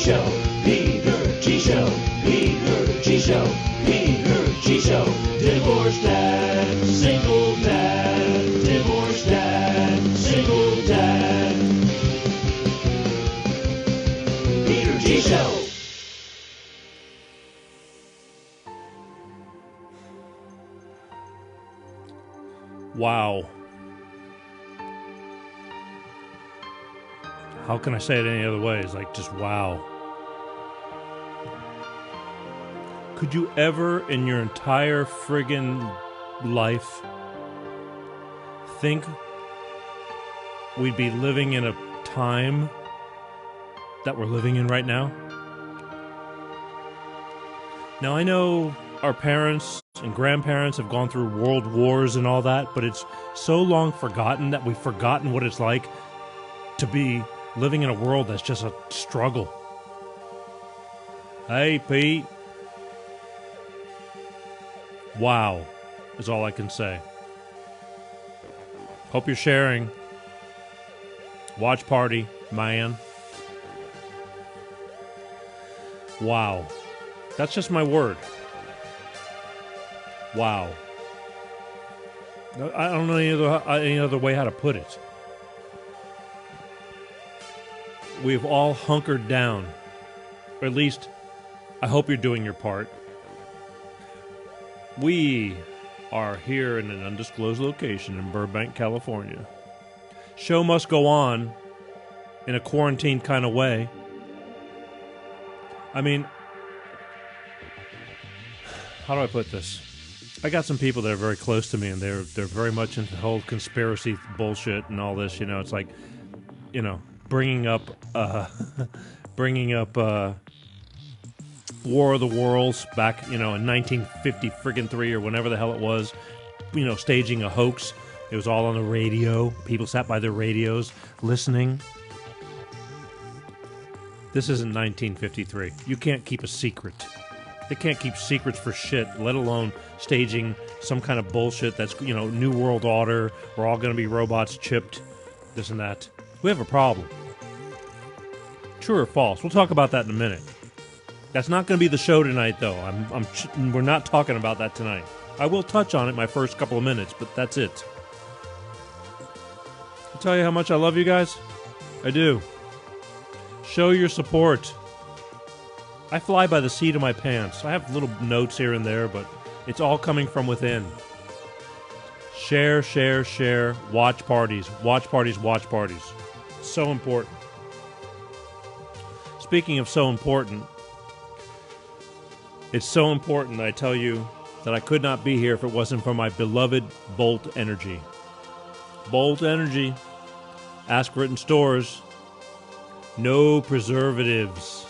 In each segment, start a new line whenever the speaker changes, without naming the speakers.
Show, Peter G Show, Peter G Show, Peter G Show. Divorced dad, single dad, divorced dad, single dad. Peter G Show.
Wow. How can I say it any other way? It's like just wow. Could you ever in your entire friggin' life think we'd be living in a time that we're living in right now? Now I know our parents and grandparents have gone through world wars and all that, but it's so long forgotten that we've forgotten what it's like to be living in a world that's just a struggle. Hey, Pete. Wow, is all I can say. Hope you're sharing. Watch party, man. Wow. That's just my word. Wow. I don't know any other way how to put it. We've all hunkered down. Or at least, I hope you're doing your part. We are here in an undisclosed location in Burbank, California. Show must go on in a quarantine kind of way. I mean, how do I put this? I got some people that are very close to me, and they're very much into the whole conspiracy bullshit and all this. You know, it's like, you know, bringing up War of the Worlds back, you know, in 1953 or whenever the hell it was, you know, staging a hoax. It was all on the radio. People sat by their radios listening. This isn't 1953. You can't keep a secret. They can't keep secrets for shit, let alone staging some kind of bullshit that's, you know, New World Order. We're all going to be robots, chipped, this and that. We have a problem. True or false? We'll talk about that in a minute. That's not going to be the show tonight, though. We're not talking about that tonight. I will touch on it my first couple of minutes, but that's it. I'll tell you how much I love you guys. I do. Show your support. I fly by the seat of my pants. I have little notes here and there, but it's all coming from within. Share, share, share. Watch parties. Watch parties, watch parties. So important. Speaking of so important, it's so important that I tell you that I could not be here if it wasn't for my beloved Bolt Energy. Bolt Energy. Ask for it in stores. No preservatives.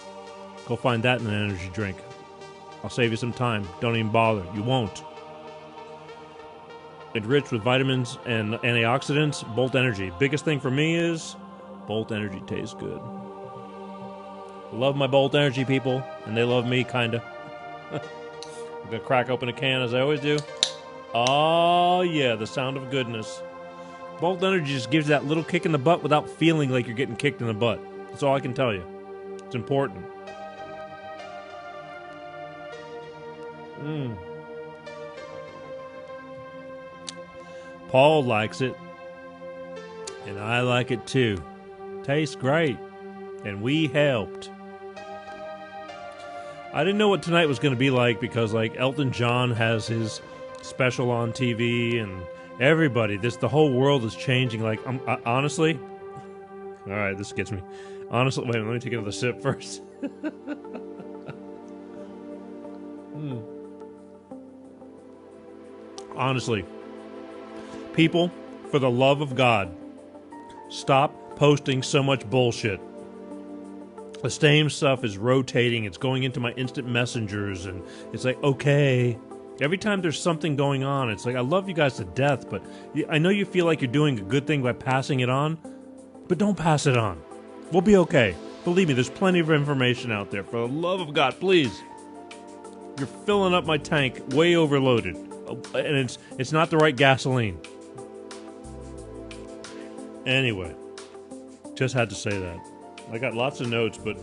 Go find that in an energy drink. I'll save you some time. Don't even bother. You won't. Enriched with vitamins and antioxidants. Bolt Energy. Biggest thing for me is Bolt Energy tastes good. Love my Bolt Energy people, and they love me, kinda. I'm gonna crack open a can as I always do. Oh yeah, the sound of goodness. Bolt Energy just gives you that little kick in the butt without feeling like you're getting kicked in the butt. That's all I can tell you. It's important. Paul likes it, and I like it too. Tastes great, and we helped. I didn't know what tonight was going to be like because, like, Elton John has his special on TV, and everybody, the whole world is changing. Like, honestly, all right, this gets me. Honestly, wait, let me take another sip first. Honestly, people, for the love of God, stop posting so much bullshit. The same stuff is rotating. It's going into my instant messengers, and it's like, okay. Every time there's something going on, it's like, I love you guys to death, but I know you feel like you're doing a good thing by passing it on, but don't pass it on. We'll be okay. Believe me, there's plenty of information out there. For the love of God, please. You're filling up my tank way overloaded, and it's not the right gasoline. Anyway, just had to say that. I got lots of notes, but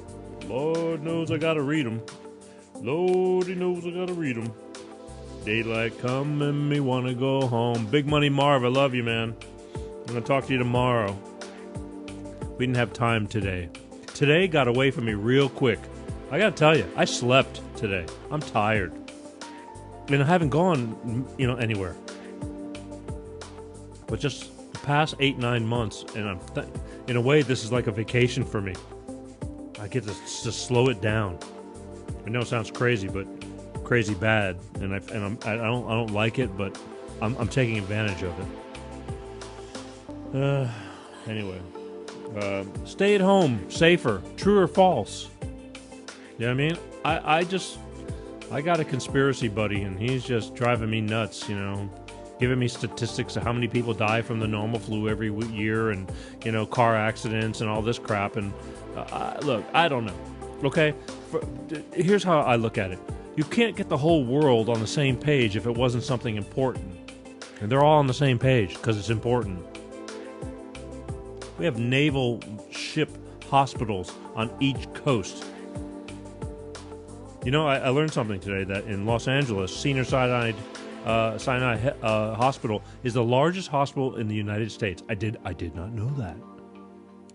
Lord knows I gotta read them. Lordy knows I gotta read them. Daylight come and me wanna go home. Big Money Marv, I love you, man. I'm gonna talk to you tomorrow. We didn't have time today. Today got away from me real quick. I gotta tell you, I slept today. I'm tired. I mean, I haven't gone, anywhere. But just the past 8-9 months, and in a way, this is like a vacation for me. I get to slow it down. I know it sounds crazy, but crazy bad, and I don't like it, but I'm taking advantage of it. Anyway, stay at home, safer, true or false? You know what I mean? I got a conspiracy buddy, and he's just driving me nuts, giving me statistics of how many people die from the normal flu every year, and, car accidents and all this crap. And look, I don't know. Okay? Here's how I look at it. You can't get the whole world on the same page if it wasn't something important. And they're all on the same page because it's important. We have naval ship hospitals on each coast. I learned something today that in Los Angeles, Sinai Hospital is the largest hospital in the United States. I did not know that.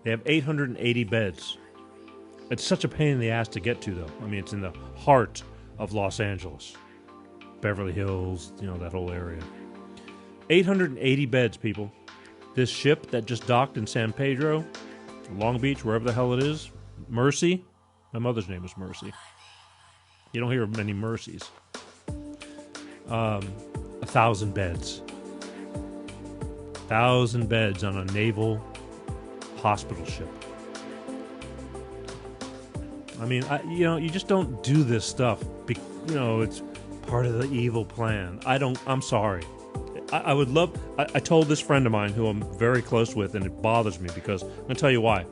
They have 880 beds. It's such a pain in the ass to get to, though. I mean, it's in the heart of Los Angeles. Beverly Hills, that whole area. 880 beds, people. This ship that just docked in San Pedro, Long Beach, wherever the hell it is, Mercy. My mother's name was Mercy. You don't hear of many Mercies. 1,000 beds. 1,000 beds on a naval hospital ship. I mean, you just don't do this stuff. It's part of the evil plan. I'm sorry. I would love... I told this friend of mine who I'm very close with, and it bothers me because... I'm going to tell you why.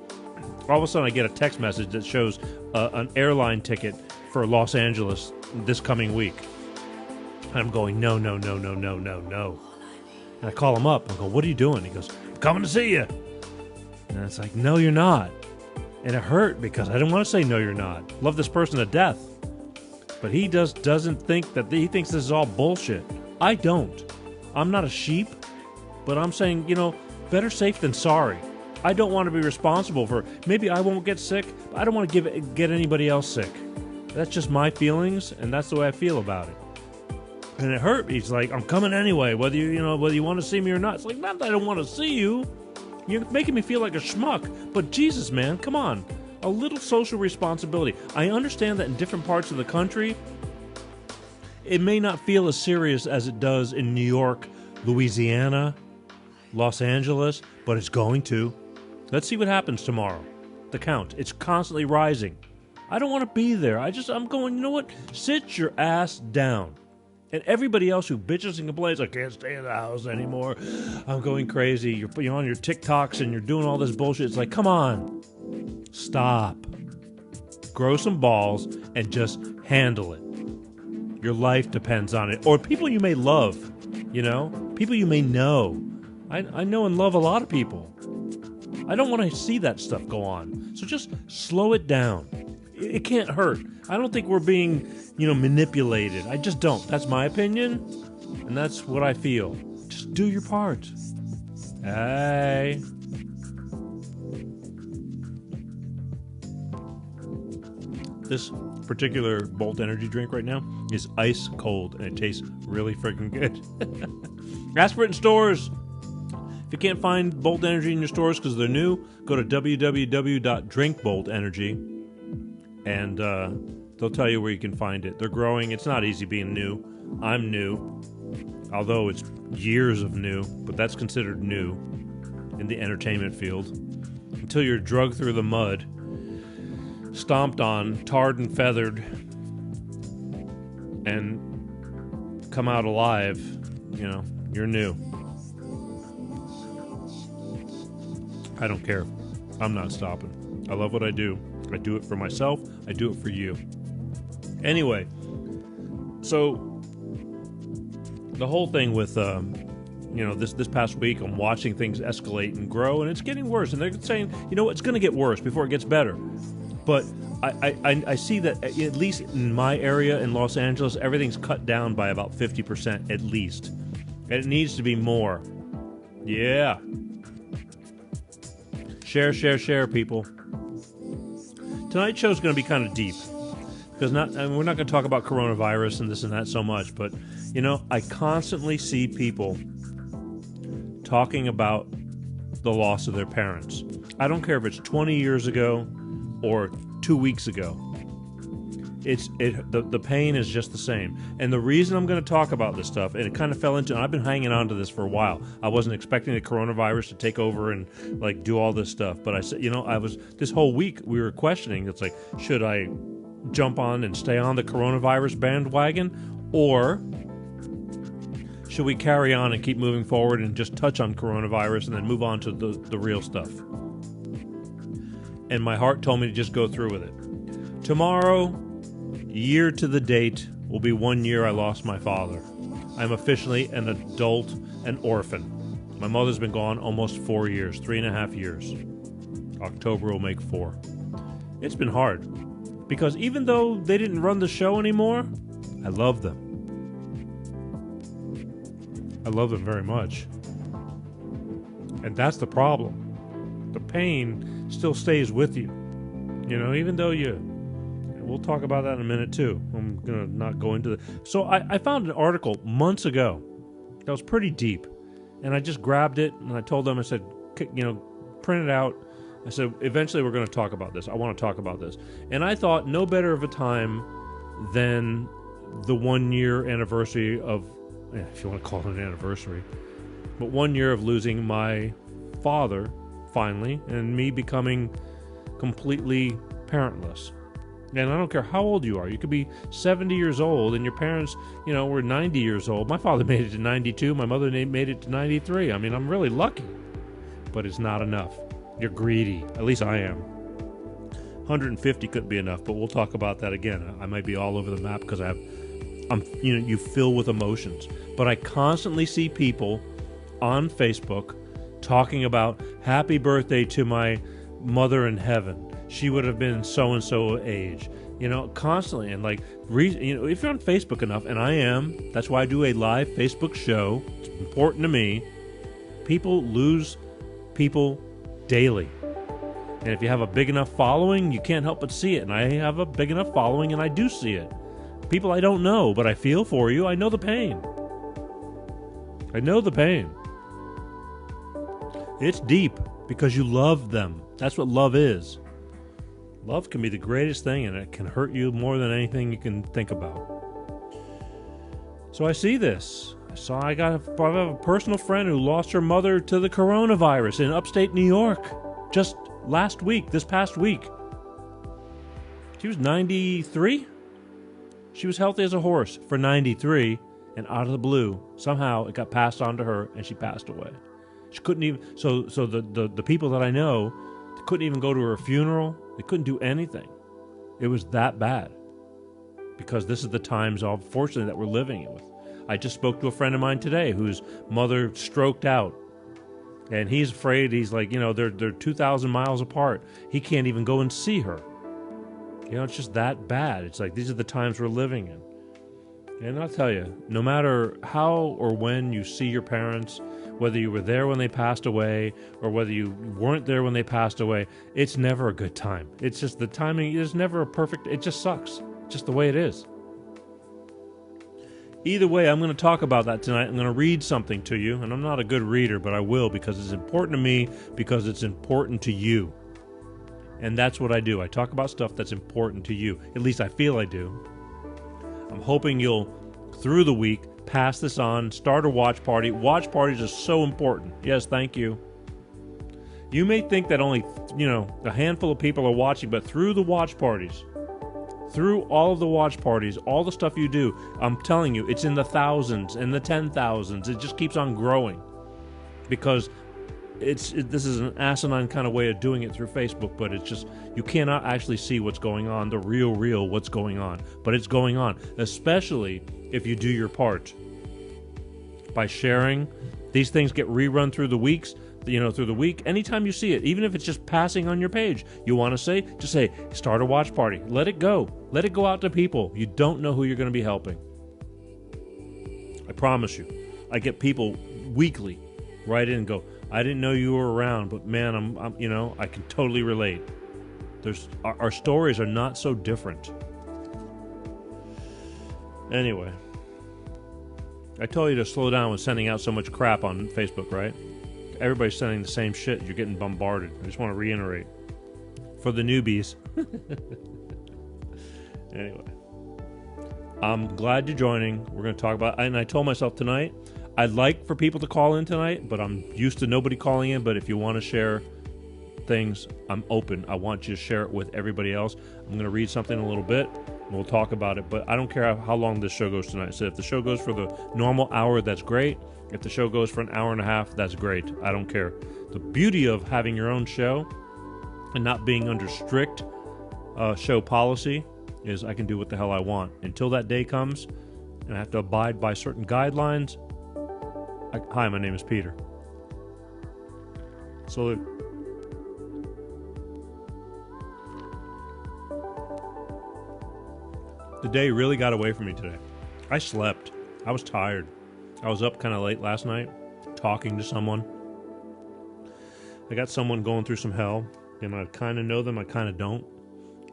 All of a sudden I get a text message that shows an airline ticket for Los Angeles this coming week. And I'm going, no. And I call him up. I go, what are you doing? He goes, I'm coming to see you. And it's like, no, you're not. And it hurt because I didn't want to say no, you're not. Love this person to death. But he doesn't think that he thinks this is all bullshit. I don't. I'm not a sheep, but I'm saying, better safe than sorry. I don't want to be responsible for, maybe I won't get sick, but I don't want to get anybody else sick. That's just my feelings, and that's the way I feel about it. And it hurt. He's like, I'm coming anyway, whether you want to see me or not. It's like, not that I don't want to see you. You're making me feel like a schmuck. But Jesus, man, come on. A little social responsibility. I understand that in different parts of the country, it may not feel as serious as it does in New York, Louisiana, Los Angeles, but it's going to. Let's see what happens tomorrow. The count. It's constantly rising. I don't want to be there. I'm going, you know what? Sit your ass down. And everybody else who bitches and complains, I can't stay in the house anymore. I'm going crazy. You're on your TikToks and you're doing all this bullshit. It's like, come on. Stop. Grow some balls and just handle it. Your life depends on it. Or people you may love, people you may know. I know and love a lot of people. I don't want to see that stuff go on. So just slow it down. It can't hurt. I don't think we're being, manipulated. I just don't. That's my opinion, and that's what I feel. Just do your part. Hey. This particular Bolt Energy drink right now is ice cold, and it tastes really freaking good. Ask for it in stores. If you can't find Bolt Energy in your stores because they're new, go to www.drinkboltenergy. And they'll tell you where you can find it. They're growing. It's not easy being new. I'm new, although it's years of new, but that's considered new in the entertainment field. Until you're drugged through the mud, stomped on, tarred and feathered, and come out alive, you're new. I don't care. I'm not stopping. I love what I do. I do it for myself. I do it for you. Anyway, so the whole thing with, this past week, I'm watching things escalate and grow, and it's getting worse. And they're saying, it's going to get worse before it gets better. But I see that at least in my area in Los Angeles, everything's cut down by about 50% at least. And it needs to be more. Yeah. Share, people. Tonight's show's going to be kind of deep. Because we're not going to talk about coronavirus and this and that so much. But, you know, I constantly see people talking about the loss of their parents. I don't care if it's 20 years ago or 2 weeks ago. The pain is just the same. And the reason I'm going to talk about this stuff, and it kind of fell into, and I've been hanging on to this for a while. I wasn't expecting the coronavirus to take over and like do all this stuff. But I said, you know, this whole week we were questioning. It's like, should I jump on and stay on the coronavirus bandwagon, or should we carry on and keep moving forward and just touch on coronavirus and then move on to the real stuff? And my heart told me to just go through with it. Tomorrow, year to the date, will be 1 year I lost my father. I'm officially an adult, an orphan. My mother's been gone almost 4 years, 3.5 years. October will make 4. It's been hard. Because even though they didn't run the show anymore, I love them. I love them very much. And that's the problem. The pain still stays with you. You know, even though we'll talk about that in a minute too. I'm going to not go into So I found an article months ago that was pretty deep. And I just grabbed it and I told them, I said, you know, print it out. I said, eventually we're going to talk about this. I want to talk about this. And I thought no better of a time than the 1 year anniversary of, if you want to call it an anniversary, but 1 year of losing my father, finally, and me becoming completely parentless. And I don't care how old you are. You could be 70 years old and your parents, you know, were 90 years old. My father made it to 92. My mother made it to 93. I mean, I'm really lucky. But it's not enough. You're greedy. At least I am. 150 couldn't be enough, but we'll talk about that again. I might be all over the map because you fill with emotions. But I constantly see people on Facebook talking about happy birthday to my mother in heaven. She would have been so-and-so age. You know, constantly. And like, if you're on Facebook enough, and I am, that's why I do a live Facebook show. It's important to me. People lose people daily. And if you have a big enough following, you can't help but see it. And I have a big enough following, and I do see it. People I don't know, but I feel for you. I know the pain. I know the pain. It's deep because you love them. That's what love is. Love can be the greatest thing, and it can hurt you more than anything you can think about. So I see this. I have a personal friend who lost her mother to the coronavirus in upstate New York just last week, this past week. She was 93. She was healthy as a horse for 93, and out of the blue, somehow it got passed on to her, and she passed away. She couldn't even. So the people that I know, they couldn't even go to her funeral. They couldn't do anything. It was that bad. Because this is the times, unfortunately, that we're living with. I just spoke to a friend of mine today whose mother stroked out. And he's afraid. He's like, you know, they're 2,000 miles apart. He can't even go and see her. You know, it's just that bad. It's like, these are the times we're living in. And I'll tell you, no matter how or when you see your parents, whether you were there when they passed away or whether you weren't there when they passed away, it's never a good time. It's just the timing is never a perfect, it just sucks. It's just the way it is. Either way, I'm going to talk about that tonight. I'm going to read something to you, and I'm not a good reader, but I will because it's important to me, because it's important to you. And that's what I do. I talk about stuff that's important to you. At least I feel I do. I'm hoping you'll, through the week, pass this on, start a watch party. Watch parties are so important. Yes, thank you. You may think that only, a handful of people are watching, but through the watch parties, through all of the watch parties, all the stuff you do, I'm telling you, it's in the thousands and the 10,000s. It just keeps on growing because this is an asinine kind of way of doing it through Facebook, but it's just, you cannot actually see what's going on, the real what's going on. But it's going on, especially if you do your part. By sharing, these things get rerun through the weeks. through the week. Anytime you see it, even if it's just passing on your page, you want to say, just say, start a watch party. Let it go. Let it go out to people. You don't know who you're going to be helping. I promise you. I get people weekly write in and go, I didn't know you were around, but man, I'm I can totally relate. Our stories are not so different. Anyway, I told you to slow down with sending out so much crap on Facebook, right? Everybody's sending the same shit. You're getting bombarded. I just want to reiterate. For the newbies. Anyway. I'm glad you're joining. We're going to talk about... And I told myself tonight, I'd like for people to call in tonight, but I'm used to nobody calling in. But if you want to share things, I'm open. I want you to share it with everybody else. I'm going to read something in a little bit. We'll talk about it, but I don't care how long this show goes tonight. So if the show goes for the normal hour, that's great. If the show goes for an hour and a half, that's great. I don't care. The beauty of having your own show and not being under strict show policy is I can do what the hell I want. Until that day comes and I have to abide by certain guidelines. Hi, my name is Peter. Salute. The day really got away from me today. I slept. I was tired. I was up kind of late last night, talking to someone. I got someone going through some hell, and I kind of know them, I kind of don't.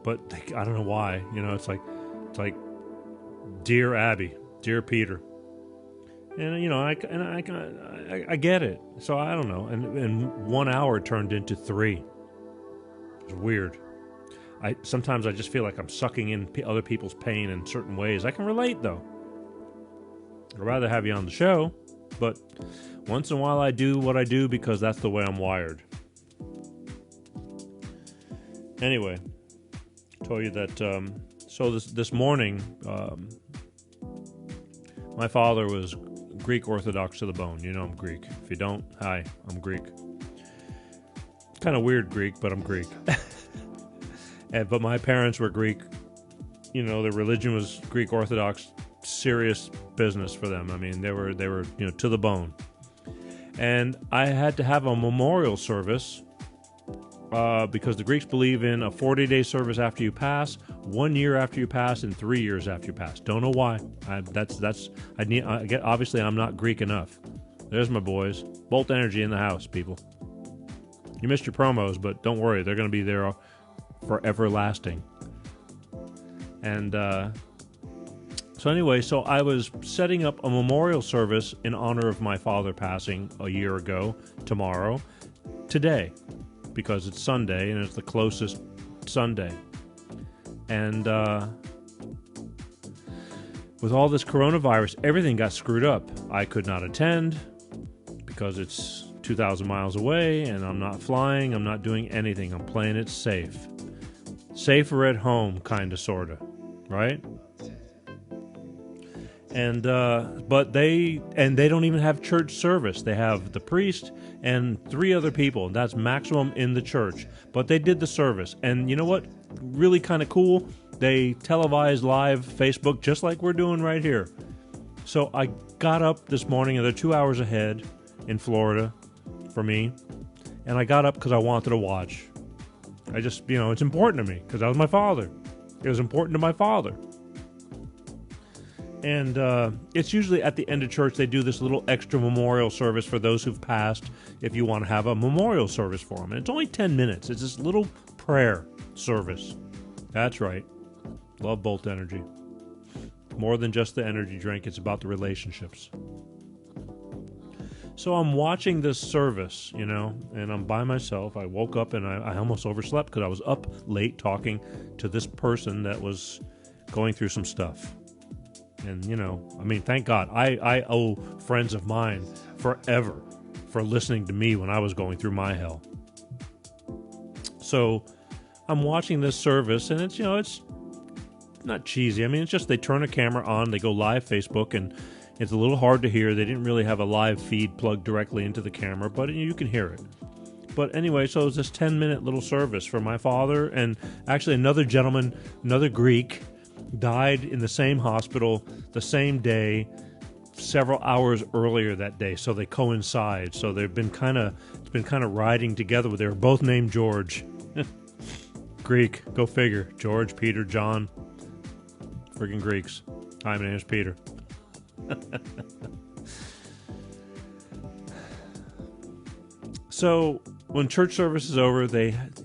But I don't know why. It's like, dear Abby, dear Peter, and I get it. So I don't know. And 1 hour turned into 3. It was weird. Sometimes I just feel like I'm sucking in other people's pain in certain ways. I can relate, though. I'd rather have you on the show, but once in a while I do what I do because that's the way I'm wired. Anyway, I told you that, so this morning, my father was Greek Orthodox to the bone. I'm Greek. If you don't, hi, I'm Greek. Kind of weird Greek, but I'm Greek. But my parents were Greek. Their religion was Greek Orthodox, serious business for them. I mean, they were to the bone. And I had to have a memorial service because the Greeks believe in a 40-day service after you pass, 1 year after you pass, and 3 years after you pass. Don't know why. Obviously, I'm not Greek enough. There's my boys. Bolt Energy in the house, people. You missed your promos, but don't worry, they're going to be there for everlasting. And so anyway, so I was setting up a memorial service in honor of my father passing a year ago today, because it's Sunday and it's the closest Sunday. And with all this coronavirus, everything got screwed up. I could not attend because it's 2,000 miles away and I'm not flying. I'm not doing anything. I'm playing it safe. Safer at home, kind of, sort of, right? And but they don't even have church service. They have the priest and 3 other people. That's maximum in the church. But they did the service, and you know what? Really kind of cool. They televised live Facebook, just like we're doing right here. So I got up this morning, and they're 2 hours ahead in Florida for me, and I got up because I wanted to watch. I just, it's important to me because that was my father. It was important to my father. And it's usually at the end of church, they do this little extra memorial service for those who've passed if you want to have a memorial service for them. And it's only 10 minutes. It's this little prayer service. That's right. Love Bolt Energy. More than just the energy drink, it's about the relationships. So I'm watching this service, and I'm by myself. I woke up and I almost overslept because I was up late talking to this person that was going through some stuff. And, thank God. I owe friends of mine forever for listening to me when I was going through my hell. So I'm watching this service, and it's, it's not cheesy. It's just they turn a camera on, they go live Facebook, and it's a little hard to hear. They didn't really have a live feed plugged directly into the camera, but you can hear it. But anyway, so it was this 10-minute little service for my father, and actually another gentleman, another Greek, died in the same hospital the same day several hours earlier that day, so they coincide. So it's been kind of riding together. They were both named George. Greek, go figure. George, Peter, John, friggin' Greeks. Hi, my name is Peter. So when church service is over,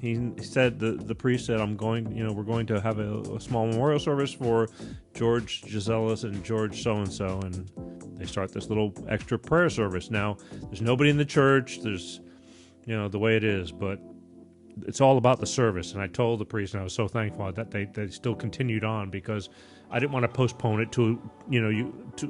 he said, the priest said, we're going to have a small memorial service for George Gisellas and George so-and-so, and they start this little extra prayer service. Now, there's nobody in the church, there's, the way it is, but it's all about the service. And I told the priest, and I was so thankful that they still continued on, because I didn't want to postpone it to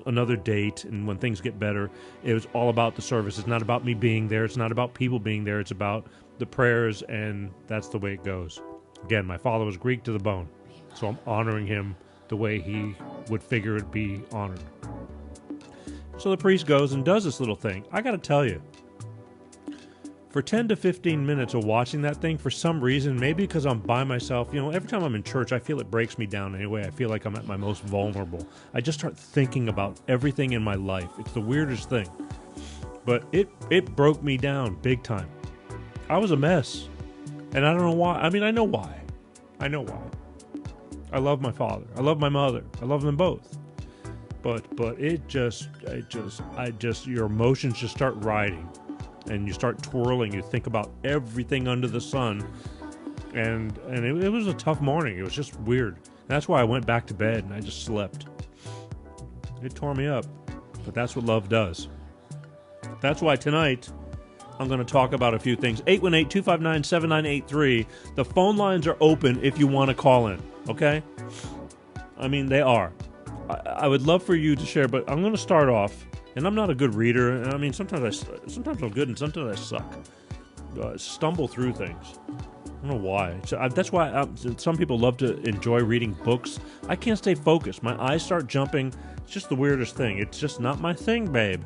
another date. And when things get better, it was all about the service. It's not about me being there. It's not about people being there. It's about the prayers, and that's the way it goes. Again, my father was Greek to the bone, so I'm honoring him the way he would figure it'd be honored. So the priest goes and does this little thing. I got to tell you, for 10 to 15 minutes of watching that thing, for some reason, maybe because I'm by myself, every time I'm in church, I feel it breaks me down anyway. I feel like I'm at my most vulnerable. I just start thinking about everything in my life. It's the weirdest thing. But it broke me down big time. I was a mess. And I don't know why. I mean, I know why. I know why. I love my father. I love my mother. I love them both. But your emotions just start riding. And you start twirling. You think about everything under the sun, and it was a tough morning. It was just weird. That's why I went back to bed and I just slept. It tore me up, but that's what love does. That's why tonight I'm going to talk about a few things. 818-259-7983. The phone lines are open if you want to call in. Okay? I mean, they are. I would love for you to share, but I'm going to start off. And I'm not a good reader. I mean, sometimes I'm good and sometimes I suck. Stumble through things. I don't know why. That's why some people love to enjoy reading books. I can't stay focused. My eyes start jumping. It's just the weirdest thing. It's just not my thing, babe.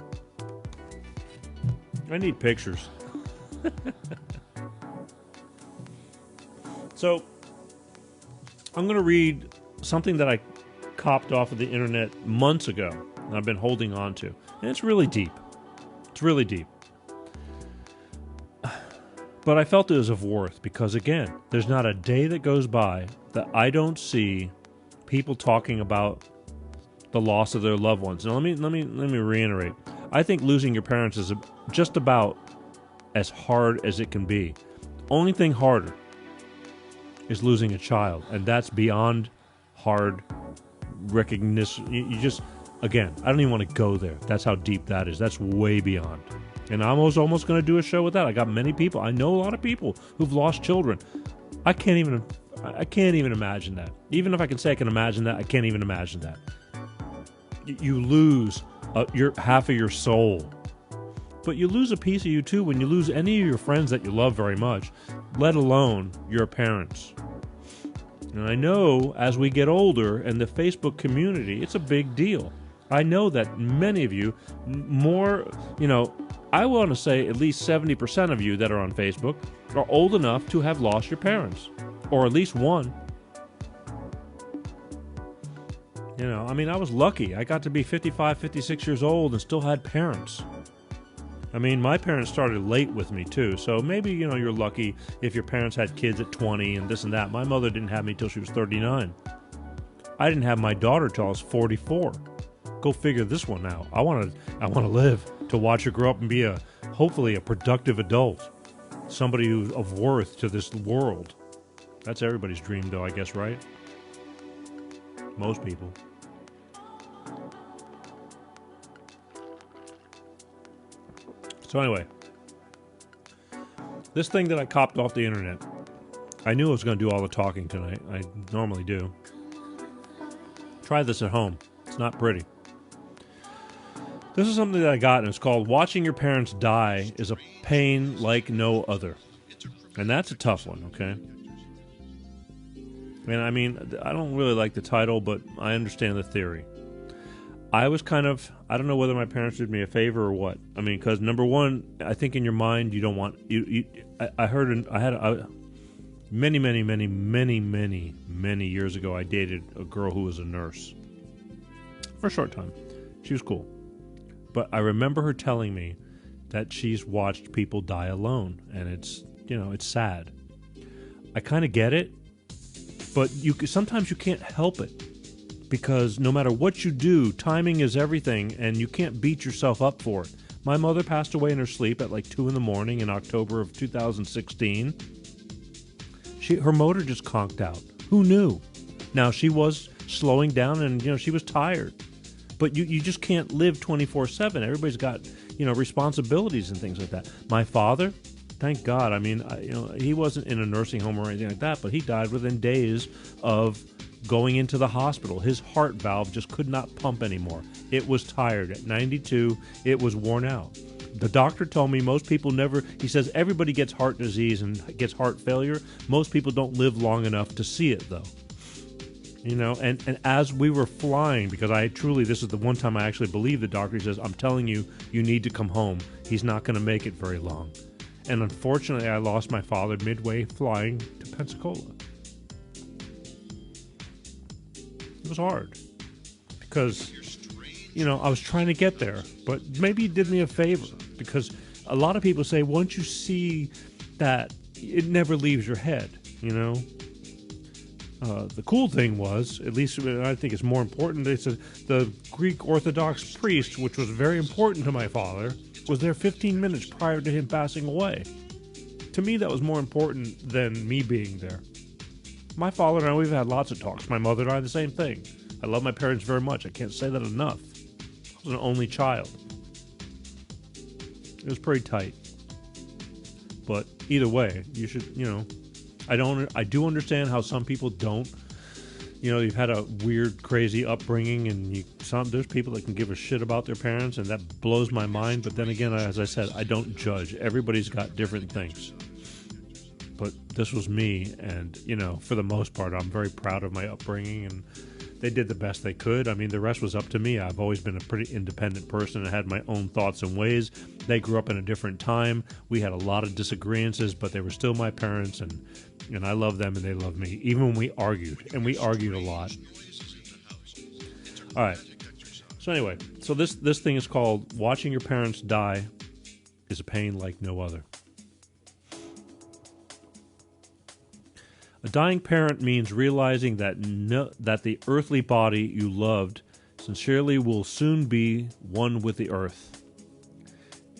I need pictures. So, I'm going to read something that I copped off of the internet months ago, and I've been holding on to. And it's really deep. It's really deep. But I felt it was of worth because, again, there's not a day that goes by that I don't see people talking about the loss of their loved ones. Now, let me reiterate. I think losing your parents is just about as hard as it can be. Only thing harder is losing a child, and that's beyond hard recognition. You just... Again, I don't even want to go there. That's how deep that is. That's way beyond. And I was almost going to do a show with that. I got many people. I know a lot of people who've lost children. I can't even imagine that. Even if I can say I can imagine that, I can't even imagine that. You lose your half of your soul. But you lose a piece of you too when you lose any of your friends that you love very much, let alone your parents. And I know as we get older and the Facebook community, it's a big deal. I know that many of you, I want to say at least 70% of you that are on Facebook are old enough to have lost your parents, or at least one. I was lucky. I got to be 55, 56 years old and still had parents. I mean, my parents started late with me too, so maybe, you're lucky if your parents had kids at 20 and this and that. My mother didn't have me till she was 39. I didn't have my daughter till I was 44. Go figure this one out. I want to live to watch her grow up and be hopefully a productive adult. Somebody who's of worth to this world. That's everybody's dream though, I guess, right? Most people. So anyway, this thing that I copped off the internet, I knew I was going to do all the talking tonight. I normally do. Try this at home. It's not pretty. This is something that I got, and it's called Watching Your Parents Die is a Pain Like No Other. And that's a tough one, okay? And I mean, I don't really like the title, but I understand the theory. I was kind of, I don't know whether my parents did me a favor or what. I mean, because number one, I think in your mind, you don't want, many years ago, I dated a girl who was a nurse. For a short time. She was cool. But I remember her telling me that she's watched people die alone, and it's sad. I kind of get it, but sometimes you can't help it, because no matter what you do, timing is everything, and you can't beat yourself up for it. My mother passed away in her sleep at like 2 in the morning in October of 2016. Her motor just conked out. Who knew? Now, she was slowing down, and she was tired. But you just can't live 24/7. Everybody's got, responsibilities and things like that. My father, thank God, he wasn't in a nursing home or anything like that, but he died within days of going into the hospital. His heart valve just could not pump anymore. It was tired. At 92, it was worn out. The doctor told me most people he says everybody gets heart disease and gets heart failure. Most people don't live long enough to see it, though. And as we were flying, because this is the one time I actually believe the doctor, he says, I'm telling you, you need to come home. He's not going to make it very long. And unfortunately, I lost my father midway flying to Pensacola. It was hard because, I was trying to get there, but maybe he did me a favor, because a lot of people say once you see that, it never leaves your head, The cool thing was, at least I think it's more important, they said the Greek Orthodox priest, which was very important to my father, was there 15 minutes prior to him passing away. To me, that was more important than me being there. My father and I, we've had lots of talks. My mother and I, the same thing. I love my parents very much. I can't say that enough. I was an only child. It was pretty tight. But either way, you should, I do understand how some people don't. You've had a weird, crazy upbringing, and there's people that can give a shit about their parents, and that blows my mind. But then again, as I said, I don't judge. Everybody's got different things. But this was me, and, for the most part, I'm very proud of my upbringing, and they did the best they could. The rest was up to me. I've always been a pretty independent person and had my own thoughts and ways. They grew up in a different time. We had a lot of disagreements, but they were still my parents, and I love them and they love me, even when we argued, and we argued a lot. All right. So anyway, this thing is called Watching Your Parents Die is a Pain Like No Other. A dying parent means realizing that the earthly body you loved sincerely will soon be one with the earth.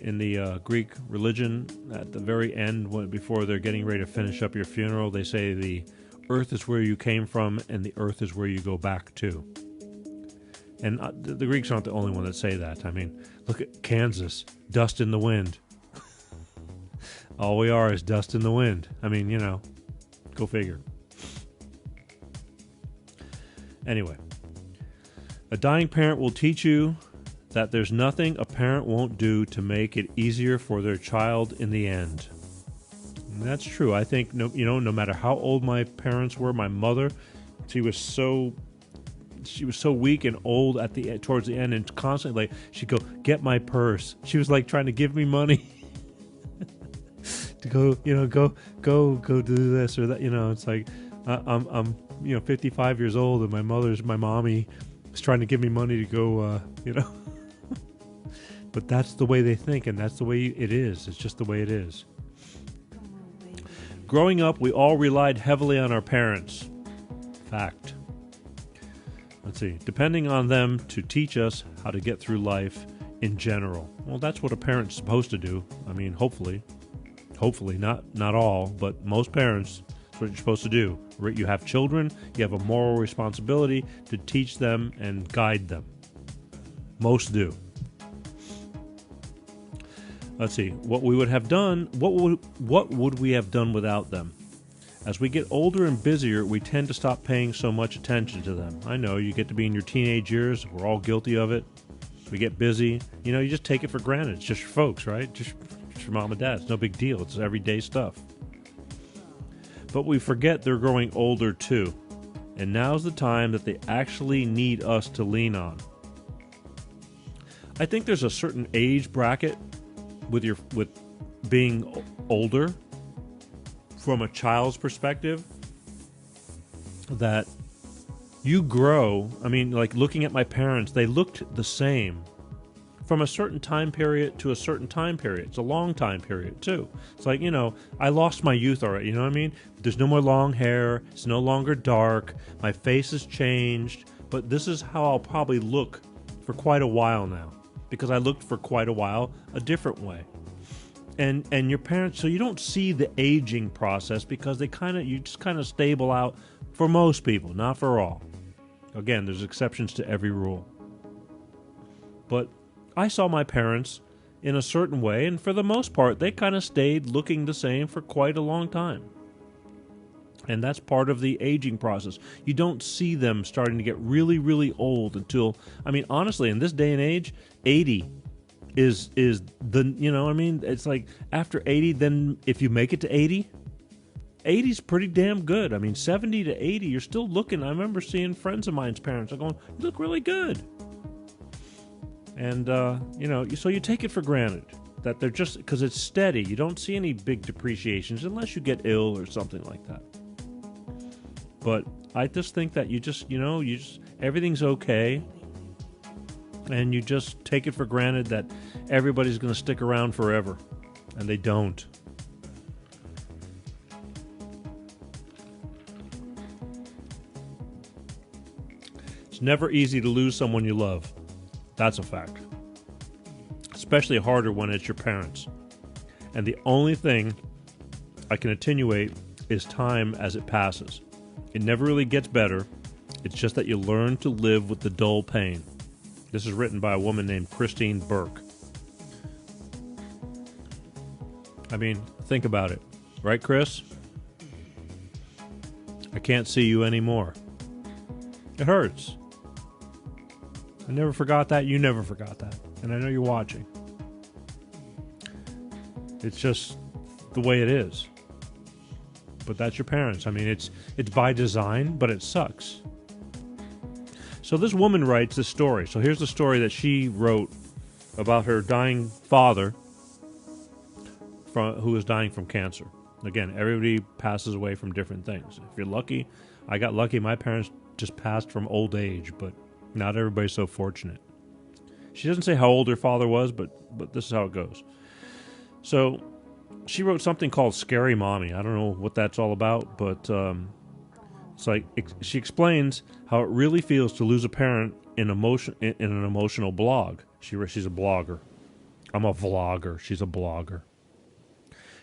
In the Greek religion, at the very end, before they're getting ready to finish up your funeral, they say the earth is where you came from and the earth is where you go back to. And the Greeks aren't the only one that say that. Look at Kansas, dust in the wind. All we are is dust in the wind. Go figure. Anyway, a dying parent will teach you that there's nothing a parent won't do to make it easier for their child in the end. And that's true. I think no matter how old my parents were, my mother, she was so weak and old towards the end, and constantly she'd go, "Get my purse." She was like trying to give me money. To go do this or that, it's like, I'm 55 years old, and my mommy is trying to give me money to go, But that's the way they think, and that's the way it is. It's just the way it is. Growing up, we all relied heavily on our parents. Fact. Let's see. Depending on them to teach us how to get through life in general. Well, that's what a parent's supposed to do. Hopefully. Hopefully, not all, but most parents, that's what you're supposed to do. You have children, you have a moral responsibility to teach them and guide them. Most do. Let's see, what we would have done, what would we have done without them? As we get older and busier, we tend to stop paying so much attention to them. I know, you get to be in your teenage years, we're all guilty of it. We get busy, you just take it for granted. It's just your folks, right? Just your mom and dad. It's no big deal. It's everyday stuff. But we forget they're growing older too. And now's the time that they actually need us to lean on. I think there's a certain age bracket with being older from a child's perspective that you grow. Like looking at my parents, they looked the same from a certain time period to a certain time period. It's a long time period, too. It's like, I lost my youth already, you know what I mean? There's no more long hair. It's no longer dark. My face has changed. But this is how I'll probably look for quite a while now, because I looked for quite a while a different way. And your parents, so you don't see the aging process, because you just kind of stable out for most people, not for all. Again, there's exceptions to every rule. But I saw my parents in a certain way, and for the most part, they kind of stayed looking the same for quite a long time. And that's part of the aging process. You don't see them starting to get really, really old until, honestly, in this day and age, 80 is the, it's like after 80, then if you make it to 80 is pretty damn good. 70 to 80, you're still looking. I remember seeing friends of mine's parents are going, you look really good. And, so you take it for granted that they're just, because it's steady. You don't see any big depreciations unless you get ill or something like that. But I just think that you just everything's okay. And you just take it for granted that everybody's going to stick around forever. And they don't. It's never easy to lose someone you love. That's a fact. Especially harder when it's your parents. And the only thing I can attenuate is time as it passes. It never really gets better. It's just that you learn to live with the dull pain. This is written by a woman named Christine Burke. Think about it. Right, Chris? I can't see you anymore. It hurts. I never forgot that. You never forgot that. And I know you're watching. It's just the way it is. But that's your parents. It's by design, but it sucks. So this woman writes this story. So here's the story that she wrote about her dying father who was dying from cancer. Again, everybody passes away from different things. If you're lucky, I got lucky. My parents just passed from old age, but not everybody's so fortunate. She doesn't say how old her father was, but this is how it goes. So she wrote something called Scary Mommy. I don't know what that's all about, but it's like she explains how it really feels to lose a parent in an emotional blog. She's a blogger. I'm a vlogger. She's a blogger.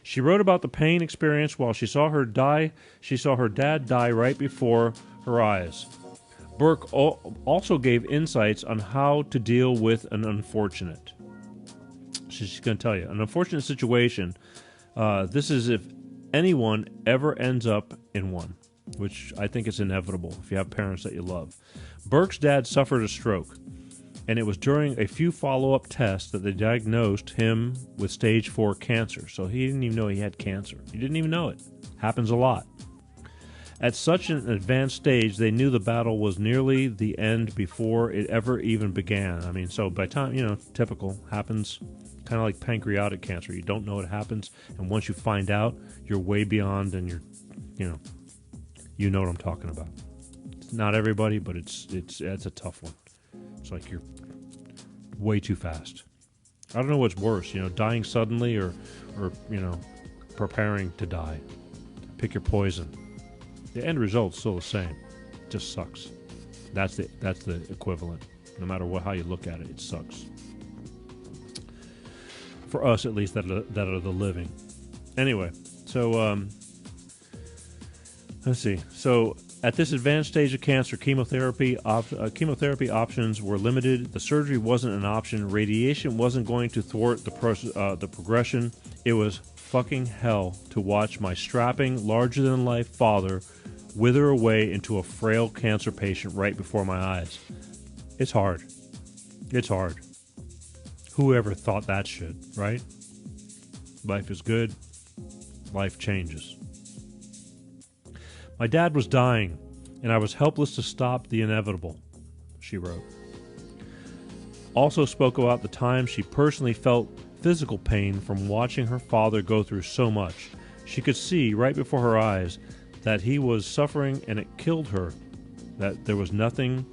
She wrote about the pain experience while she saw her die. She saw her dad die right before her eyes. Burke also gave insights on how to deal with an unfortunate. She's going to tell you an unfortunate situation. This is if anyone ever ends up in one, which I think is inevitable if you have parents that you love. Burke's dad suffered a stroke, and it was during a few follow-up tests that they diagnosed him with stage 4 cancer. So he didn't even know he had cancer. He didn't even know it. Happens a lot. At such an advanced stage, they knew the battle was nearly the end before it ever even began. So by time, typical, happens kind of like pancreatic cancer. You don't know it happens, and once you find out, you're way beyond, and you know what I'm talking about. It's not everybody, but it's a tough one. It's like you're way too fast. I don't know what's worse, dying suddenly or preparing to die. Pick your poison. The end result's still the same. It just sucks. That's the equivalent. No matter how you look at it, it sucks. For us, at least, that are the living. Anyway, so let's see. So at this advanced stage of cancer, chemotherapy options were limited. The surgery wasn't an option. Radiation wasn't going to thwart the progression. It was fucking hell to watch my strapping, larger-than-life father wither away into a frail cancer patient right before my eyes. It's hard. It's hard. Whoever thought that shit, right? Life is good. Life changes. My dad was dying, and I was helpless to stop the inevitable, she wrote. Also spoke about the time she personally felt physical pain from watching her father go through so much. She could see right before her eyes that he was suffering, and it killed her, that there was nothing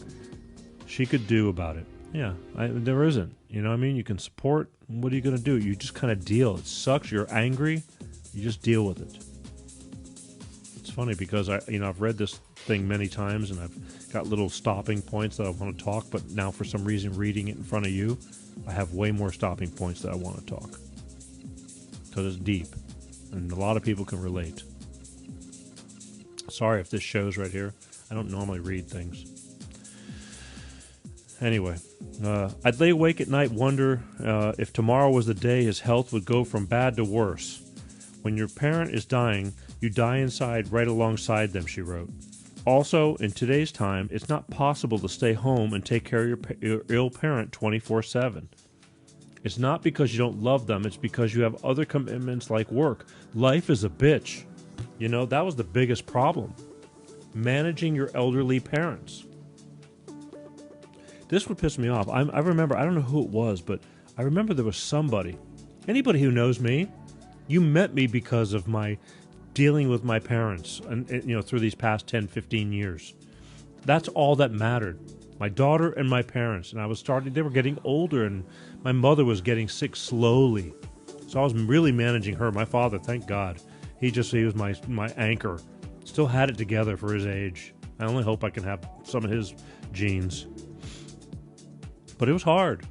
she could do about it. Yeah, there isn't. You know what I mean? You can support. What are you going to do? You just kind of deal. It sucks. You're angry. You just deal with it. It's funny because I've read this thing many times and I've got little stopping points that I want to talk, but now for some reason reading it in front of you, I have way more stopping points that I want to talk. Because it's deep. And a lot of people can relate. Sorry if this shows right here. I don't normally read things. Anyway, I'd lay awake at night, wonder if tomorrow was the day his health would go from bad to worse. When your parent is dying, you die inside right alongside them, she wrote. Also, in today's time, it's not possible to stay home and take care of your ill parent 24/7. It's not because you don't love them, it's because you have other commitments like work. Life is a bitch. You know, that was the biggest problem. Managing your elderly parents. This would piss me off. I remember, I don't know who it was, but I remember there was somebody. Anybody who knows me, you met me because of my dealing with my parents and through these past 10, 15 years. That's all that mattered. My daughter and my parents. And they were getting older and my mother was getting sick slowly. So I was really managing her. My father, thank God. He was my anchor. Still had it together for his age. I only hope I can have some of his genes. But it was hard.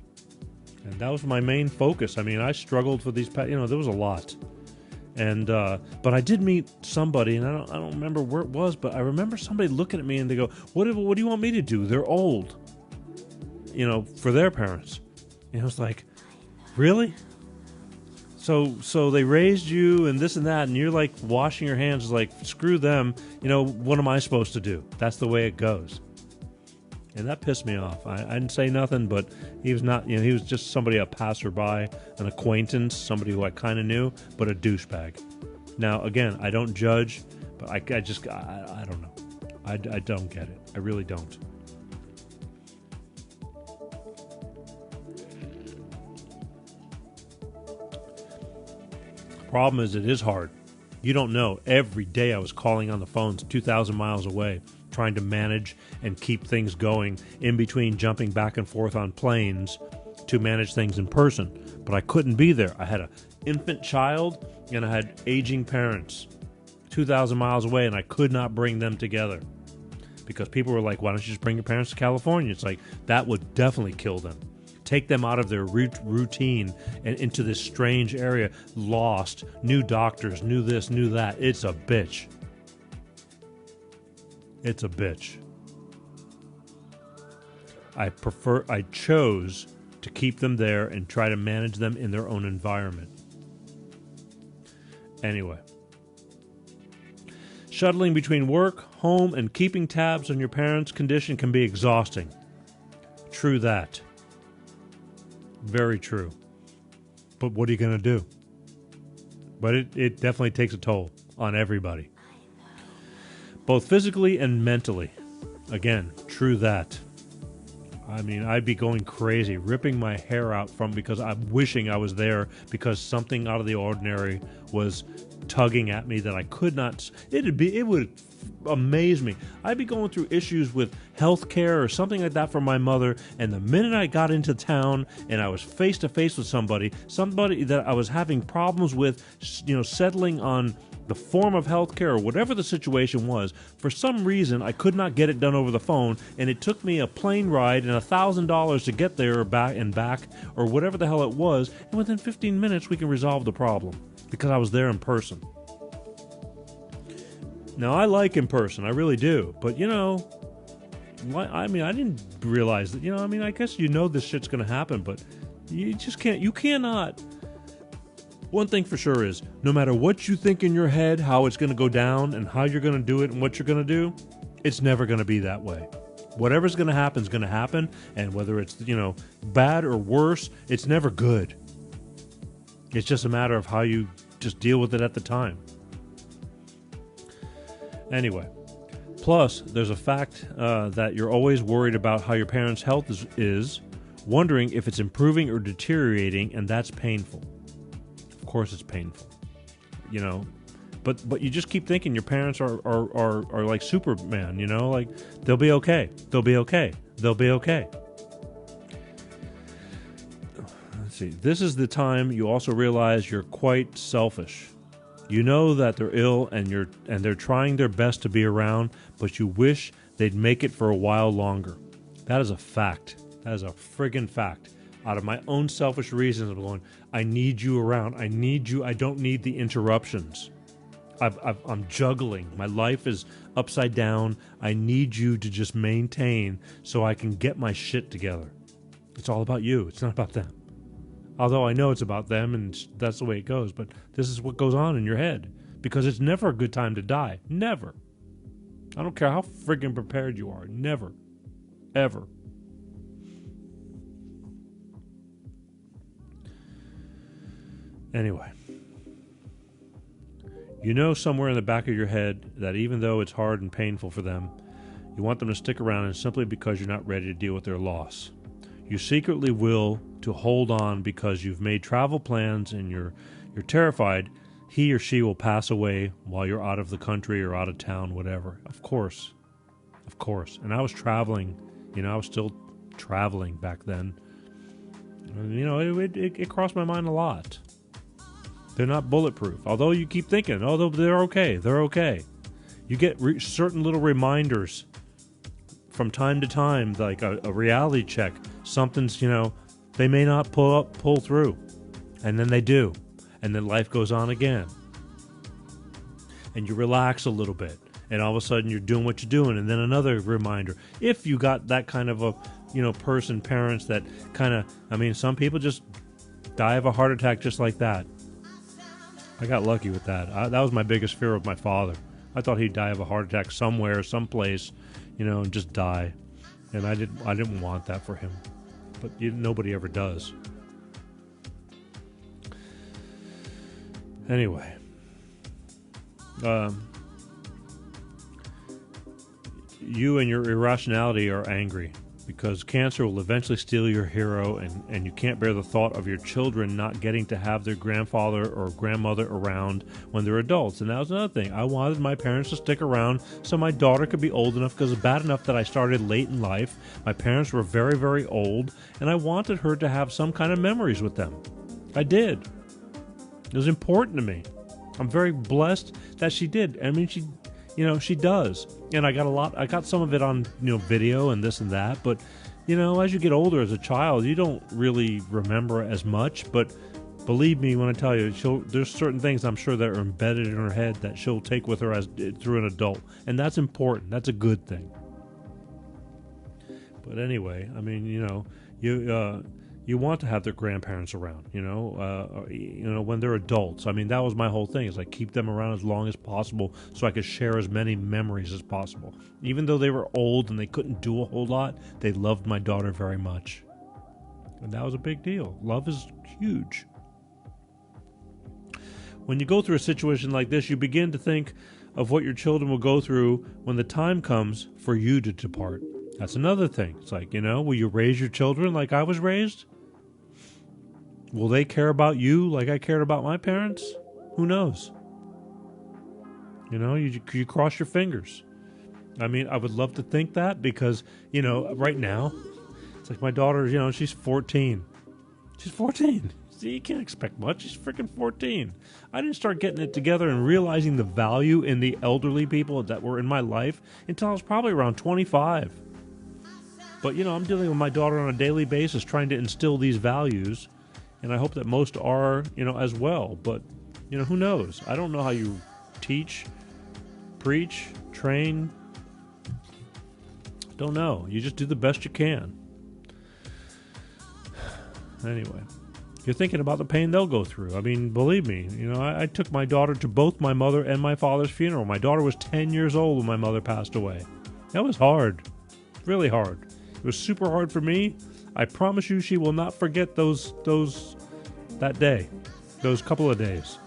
And that was my main focus. I mean, I struggled for these, there was a lot. And, but I did meet somebody, and I don't remember where it was, but I remember somebody looking at me and they go, what do you want me to do? They're old, for their parents. And I was like, really? So they raised you and this and that, and you're like washing your hands like, screw them. What am I supposed to do? That's the way it goes. And that pissed me off. I didn't say nothing, but he was not, he was just somebody, a passerby, an acquaintance, somebody who I kind of knew, but a douchebag. Now, again, I don't judge, but I don't know. I don't get it. I really don't. The problem is it is hard. You don't know. Every day I was calling on the phones 2,000 miles away, trying to manage and keep things going in between jumping back and forth on planes to manage things in person. But I couldn't be there. I had an infant child and I had aging parents 2,000 miles away, and I could not bring them together because people were like, why don't you just bring your parents to California? It's like, that would definitely kill them. Take them out of their routine and into this strange area, lost, new doctors, new this, new that. It's a bitch. It's a bitch. I chose to keep them there and try to manage them in their own environment. Anyway. Shuttling between work, home, and keeping tabs on your parents' condition can be exhausting. True that. Very true. But what are you going to do? But it definitely takes a toll on everybody. Both physically and mentally. Again, true that. I mean, I'd be going crazy, ripping my hair out because I'm wishing I was there because something out of the ordinary was tugging at me that I could not. It would amaze me. I'd be going through issues with health care or something like that for my mother, and the minute I got into town and I was face to face with somebody that I was having problems with, settling on the form of healthcare or whatever the situation was, for some reason I could not get it done over the phone, and it took me a plane ride and $1,000 to get there or back or whatever the hell it was, and within 15 minutes we can resolve the problem because I was there in person. Now, I like in person, I really do, but I didn't realize that, I guess this shit's going to happen, but you cannot. One thing for sure is, no matter what you think in your head, how it's going to go down and how you're going to do it and what you're going to do, it's never going to be that way. Whatever's going to happen is going to happen, and whether it's, bad or worse, it's never good. It's just a matter of how you just deal with it at the time. Anyway, plus, there's a fact that you're always worried about how your parents' health is, wondering if it's improving or deteriorating, and that's painful. Of course it's painful, but you just keep thinking your parents are like Superman, like they'll be okay. see. This is the time you also realize you're quite selfish. You know that they're ill and they're trying their best to be around, but you wish they'd make it for a while longer. That is a fact. That is a friggin' fact. Out of my own selfish reasons, I'm going, I need you around. I need you. I don't need the interruptions. I'm juggling. My life is upside down. I need you to just maintain so I can get my shit together. It's all about you. It's not about them. Although I know it's about them and that's the way it goes, but this is what goes on in your head because it's never a good time to die. Never. I don't care how friggin' prepared you are. Never. Ever. Anyway. You know somewhere in the back of your head that even though it's hard and painful for them, you want them to stick around and simply because you're not ready to deal with their loss. You secretly will to hold on because you've made travel plans and you're terrified he or she will pass away while you're out of the country or out of town, whatever. Of course. Of course. And I was traveling, I was still traveling back then. It crossed my mind a lot. They're not bulletproof. Although you keep thinking, they're okay. They're okay. You get certain little reminders from time to time, like a reality check. Something's, they may not pull through. And then they do. And then life goes on again. And you relax a little bit. And all of a sudden you're doing what you're doing. And then another reminder. If you got that kind of a, parents that kind of, some people just die of a heart attack just like that. I got lucky with that. That was my biggest fear with my father. I thought he'd die of a heart attack somewhere, someplace, and just die. And I didn't want that for him. But nobody ever does. Anyway. You and your irrationality are angry because cancer will eventually steal your hero and you can't bear the thought of your children not getting to have their grandfather or grandmother around when they're adults. And that was another thing. I wanted my parents to stick around so my daughter could be old enough because it's bad enough that I started late in life. My parents were very, very old and I wanted her to have some kind of memories with them. I did. It was important to me. I'm very blessed that she did. She does. And I got some of it on, video and this and that. But, as you get older as a child, you don't really remember as much. But believe me when I tell you, there's certain things I'm sure that are embedded in her head that she'll take with her through an adult. And that's important. That's a good thing. But anyway, you want to have their grandparents around, when they're adults. That was my whole thing, is like keep them around as long as possible so I could share as many memories as possible. Even though they were old and they couldn't do a whole lot, they loved my daughter very much. And that was a big deal. Love is huge. When you go through a situation like this, you begin to think of what your children will go through when the time comes for you to depart. That's another thing. It's like, will you raise your children like I was raised? Will they care about you like I cared about my parents? Who knows? You cross your fingers. I would love to think that because, right now, it's like my daughter, she's 14. She's 14. See, you can't expect much. She's freaking 14. I didn't start getting it together and realizing the value in the elderly people that were in my life until I was probably around 25. But, I'm dealing with my daughter on a daily basis trying to instill these values. And I hope that most are, as well. But, who knows? I don't know how you teach, preach, train. Don't know. You just do the best you can. Anyway, you're thinking about the pain they'll go through. Believe me, I took my daughter to both my mother and my father's funeral. My daughter was 10 years old when my mother passed away. That was hard. Really hard. It was super hard for me. I promise you she will not forget that day, those couple of days.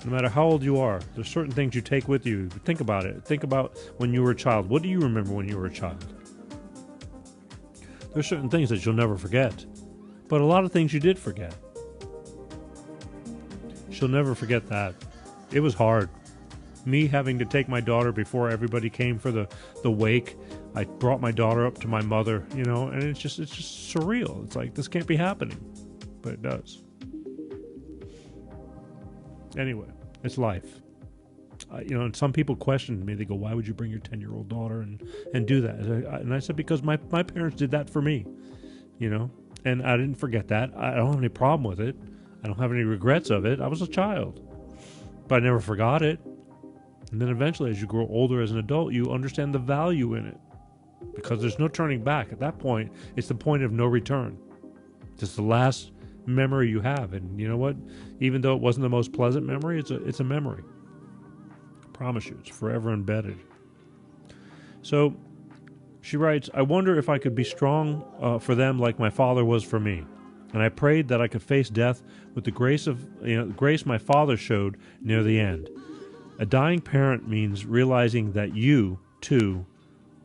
No matter how old you are, there's certain things you take with you. Think about it. Think about when you were a child. What do you remember when you were a child? There's certain things that you'll never forget. But a lot of things you did forget. She'll never forget that. It was hard. Me having to take my daughter before everybody came for the wake. I brought my daughter up to my mother, and it's just surreal. It's like, this can't be happening. but it does. Anyway, it's life. And some people questioned me. They go, why would you bring your 10-year-old daughter and do that? And I said, because my parents did that for me, and I didn't forget that. I don't have any problem with it. I don't have any regrets of it. I was a child, but I never forgot it. And then eventually, as you grow older as an adult, you understand the value in it, because there's no turning back. At that point, it's the point of no return. It's the last memory you have. And you know what? Even though it wasn't the most pleasant memory, it's a memory. Promise you, it's forever embedded. So she writes, I wonder if I could be strong for them like my father was for me. And I prayed that I could face death with the grace my father showed near the end. A dying parent means realizing that you, too,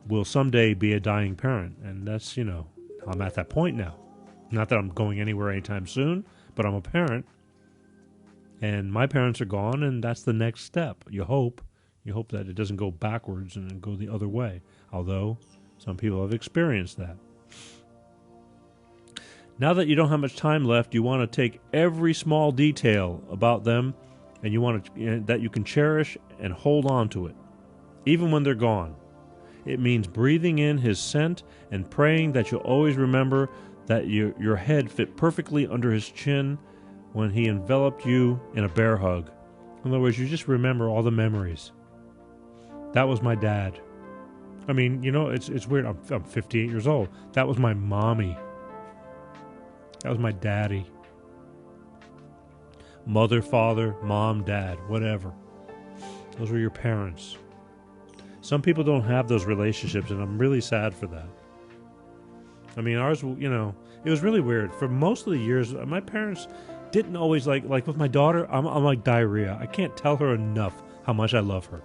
will someday be a dying parent. And that's, I'm at that point now. Not that I'm going anywhere anytime soon, but I'm a parent. And my parents are gone, and that's the next step. You hope that it doesn't go backwards and go the other way, although some people have experienced that. Now that you don't have much time left, you want to take every small detail about them, and you want that you can cherish and hold on to it, even when they're gone. It means breathing in his scent and praying that you'll always remember that your head fit perfectly under his chin when he enveloped you in a bear hug. In other words, you just remember all the memories. That was my dad. I mean, it's weird. I'm 58 years old. That was my mommy. That was my daddy. Mother, father, mom, dad, whatever. Those were your parents. Some people don't have those relationships, and I'm really sad for that. I mean, ours, it was really weird. For most of the years, my parents didn't always like with my daughter, I'm like diarrhea. I can't tell her enough how much I love her.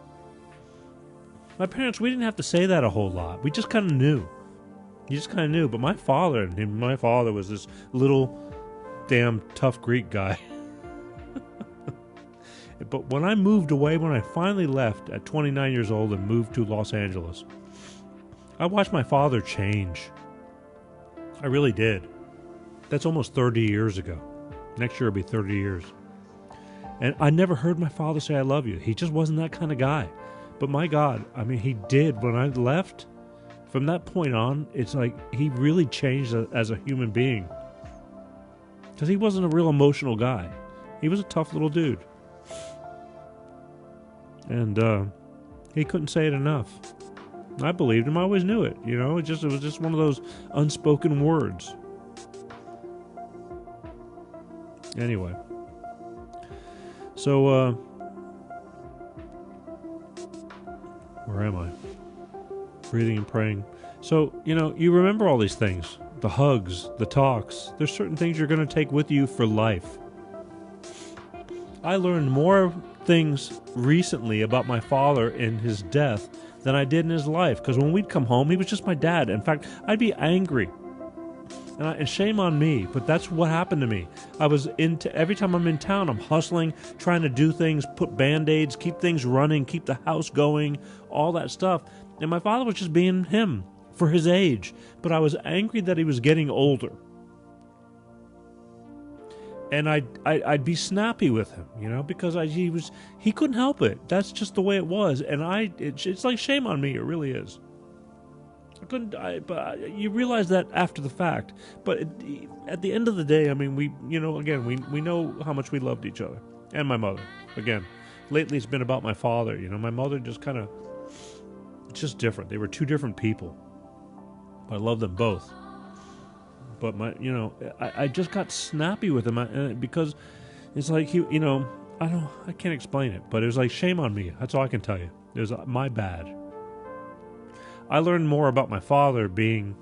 My parents, we didn't have to say that a whole lot. We just kind of knew. You just kind of knew. But my father was this little damn tough Greek guy. But when I moved away, when I finally left at 29 years old and moved to Los Angeles, I watched my father change. I really did. That's almost 30 years ago. Next year will be 30 years. And I never heard my father say, I love you. He just wasn't that kind of guy. But my God, I mean, he did. When I left, from that point on, it's like he really changed as a human being. Because he wasn't a real emotional guy. He was a tough little dude. And he couldn't say it enough. I believed him. I always knew it. It was just one of those unspoken words. Anyway. So, where am I? Breathing and praying. So, you remember all these things. The hugs, the talks. There's certain things you're going to take with you for life. I learned more things recently about my father in his death than I did in his life. Because when we'd come home, he was just my dad. In fact, I'd be angry. And shame on me, but that's what happened to me. Every time I'm in town, I'm hustling, trying to do things, put Band-Aids, keep things running, keep the house going, all that stuff. And my father was just being him for his age. But I was angry that he was getting older. And I'd be snappy with him, because he couldn't help it. That's just the way it was. And it's like shame on me. It really is. But you realize that after the fact. But at the end of the day, I mean, we know how much we loved each other. And my mother. Again, lately it's been about my father. My mother just kind of, it's just different. They were two different people. But I love them both. But I just got snappy with him because it's like I can't explain it, but it was like shame on me. That's all I can tell you. It was my bad. I learned more about my father being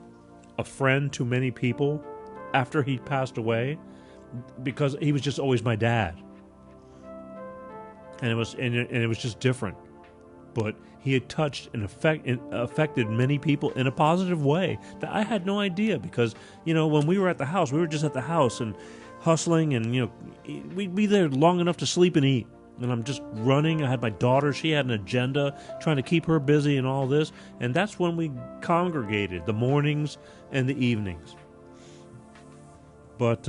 a friend to many people after he passed away because he was just always my dad. And it was just different. But he had touched and affected many people in a positive way that I had no idea because, when we were at the house, we were just at the house and hustling and, we'd be there long enough to sleep and eat. And I'm just running. I had my daughter. She had an agenda, trying to keep her busy and all this. And that's when we congregated, the mornings and the evenings. But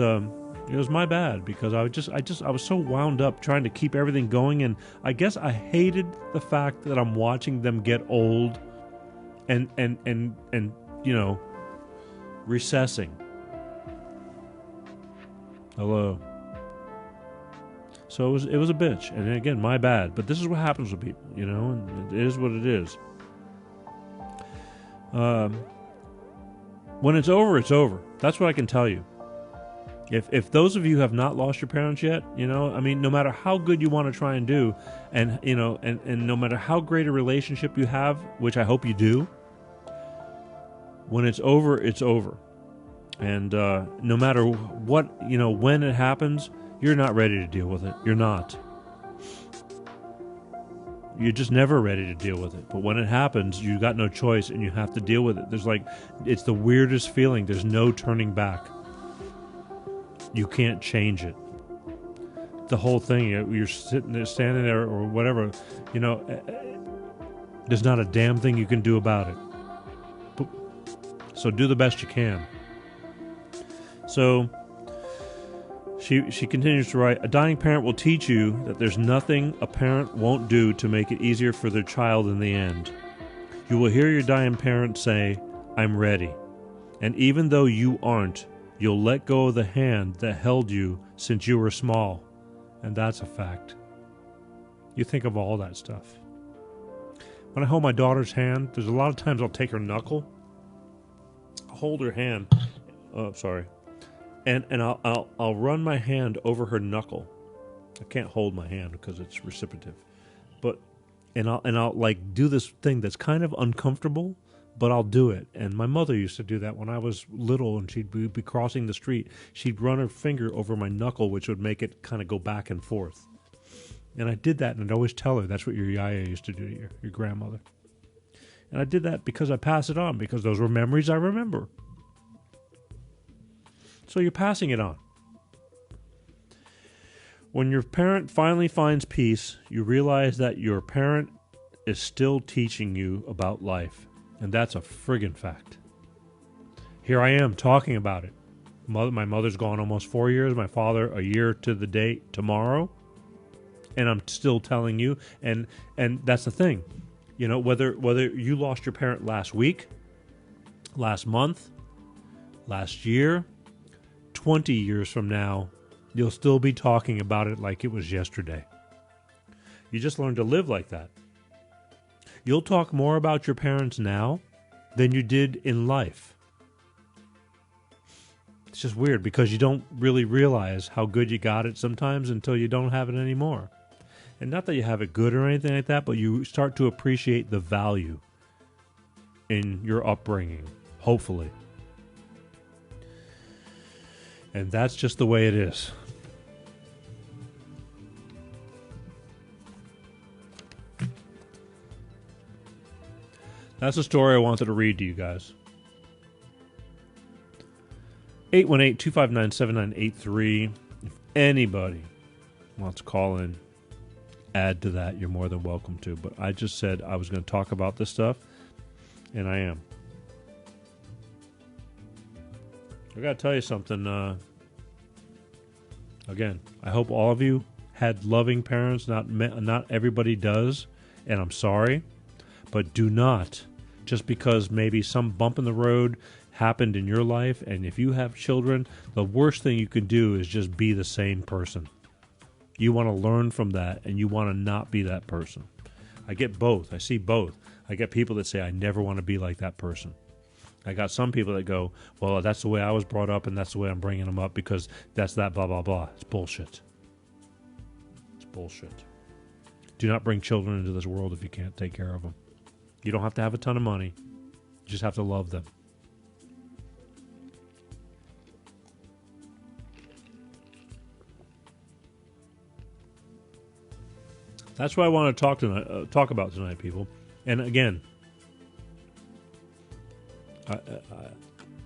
It was my bad because I was so wound up trying to keep everything going, and I guess I hated the fact that I'm watching them get old and you know, recessing. Hello. So it was a bitch, and again, my bad. But this is what happens with people, you know, and it is what it is. When it's over, it's over. That's what I can tell you. If those of you have not lost your parents yet, you know, I mean, no matter how good you want to try and do, and you know, and no matter how great a relationship you have, which I hope you do, when it's over, it's over. And no matter what, you know, when it happens, you're not ready to deal with it. You're not. You're just never ready to deal with it. But when it happens, you got no choice and you have to deal with it. It's the weirdest feeling. There's no turning back. You can't change it. The whole thing, you're sitting there, standing there or whatever, you know, there's not a damn thing you can do about it. So do the best you can. So she continues to write, a dying parent will teach you that there's nothing a parent won't do to make it easier for their child in the end. You will hear your dying parent say, I'm ready. And even though you aren't, you'll let go of the hand that held you since you were small. And that's a fact. You think of all that stuff. When I hold my daughter's hand, there's a lot of times I'll take her knuckle, hold her hand, and I'll run my hand over her knuckle. I can't hold my hand because it's reciprocative, and I'll like do this thing that's kind of uncomfortable, but I'll do it. And my mother used to do that when I was little, and she'd be crossing the street. She'd run her finger over my knuckle, which would make it kind of go back and forth. And I did that, and I'd always tell her that's what your yaya used to do to your grandmother. And I did that because I pass it on, because those were memories I remember. So you're passing it on. When your parent finally finds peace, you realize that your parent is still teaching you about life. And that's a friggin' fact. Here I am talking about it. My mother's gone almost 4 years. My father a year to the date tomorrow. And I'm still telling you. And that's the thing. You know, whether you lost your parent last week, last month, last year, 20 years from now, you'll still be talking about it like it was yesterday. You just learn to live like that. You'll talk more about your parents now than you did in life. It's just weird because you don't really realize how good you got it sometimes until you don't have it anymore. And not that you have it good or anything like that, but you start to appreciate the value in your upbringing, hopefully. And that's just the way it is. That's the story I wanted to read to you guys. 818-259-7983. If anybody wants to call in, add to that, you're more than welcome to. But I just said I was going to talk about this stuff, and I am. I got to tell you something. Again, I hope all of you had loving parents. Not everybody does, and I'm sorry. But do not, just because maybe some bump in the road happened in your life, and if you have children, the worst thing you can do is just be the same person. You want to learn from that, and you want to not be that person. I get both. I see both. I get people that say, I never want to be like that person. I got some people that go, well, that's the way I was brought up, and that's the way I'm bringing them up because that's that blah, blah, blah. It's bullshit. It's bullshit. Do not bring children into this world if you can't take care of them. You don't have to have a ton of money. You just have to love them. That's what I want to talk about tonight, people. And again,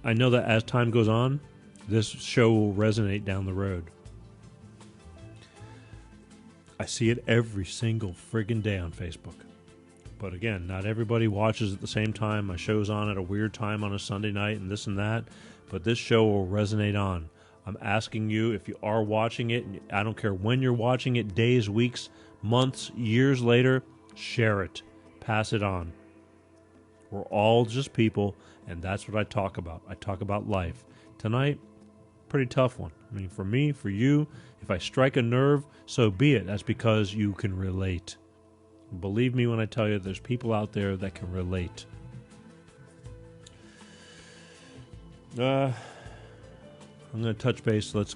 I know that as time goes on, this show will resonate down the road. I see it every single friggin' day on Facebook. But again, not everybody watches at the same time. My show's on at a weird time on a Sunday night and this and that. But this show will resonate on. I'm asking you, if you are watching it, and I don't care when you're watching it, days, weeks, months, years later, share it. Pass it on. We're all just people, and that's what I talk about. I talk about life. Tonight, pretty tough one. I mean, for me, for you, if I strike a nerve, so be it. That's because you can relate. Believe me when I tell you, there's people out there that can relate. I'm going to touch base. Let's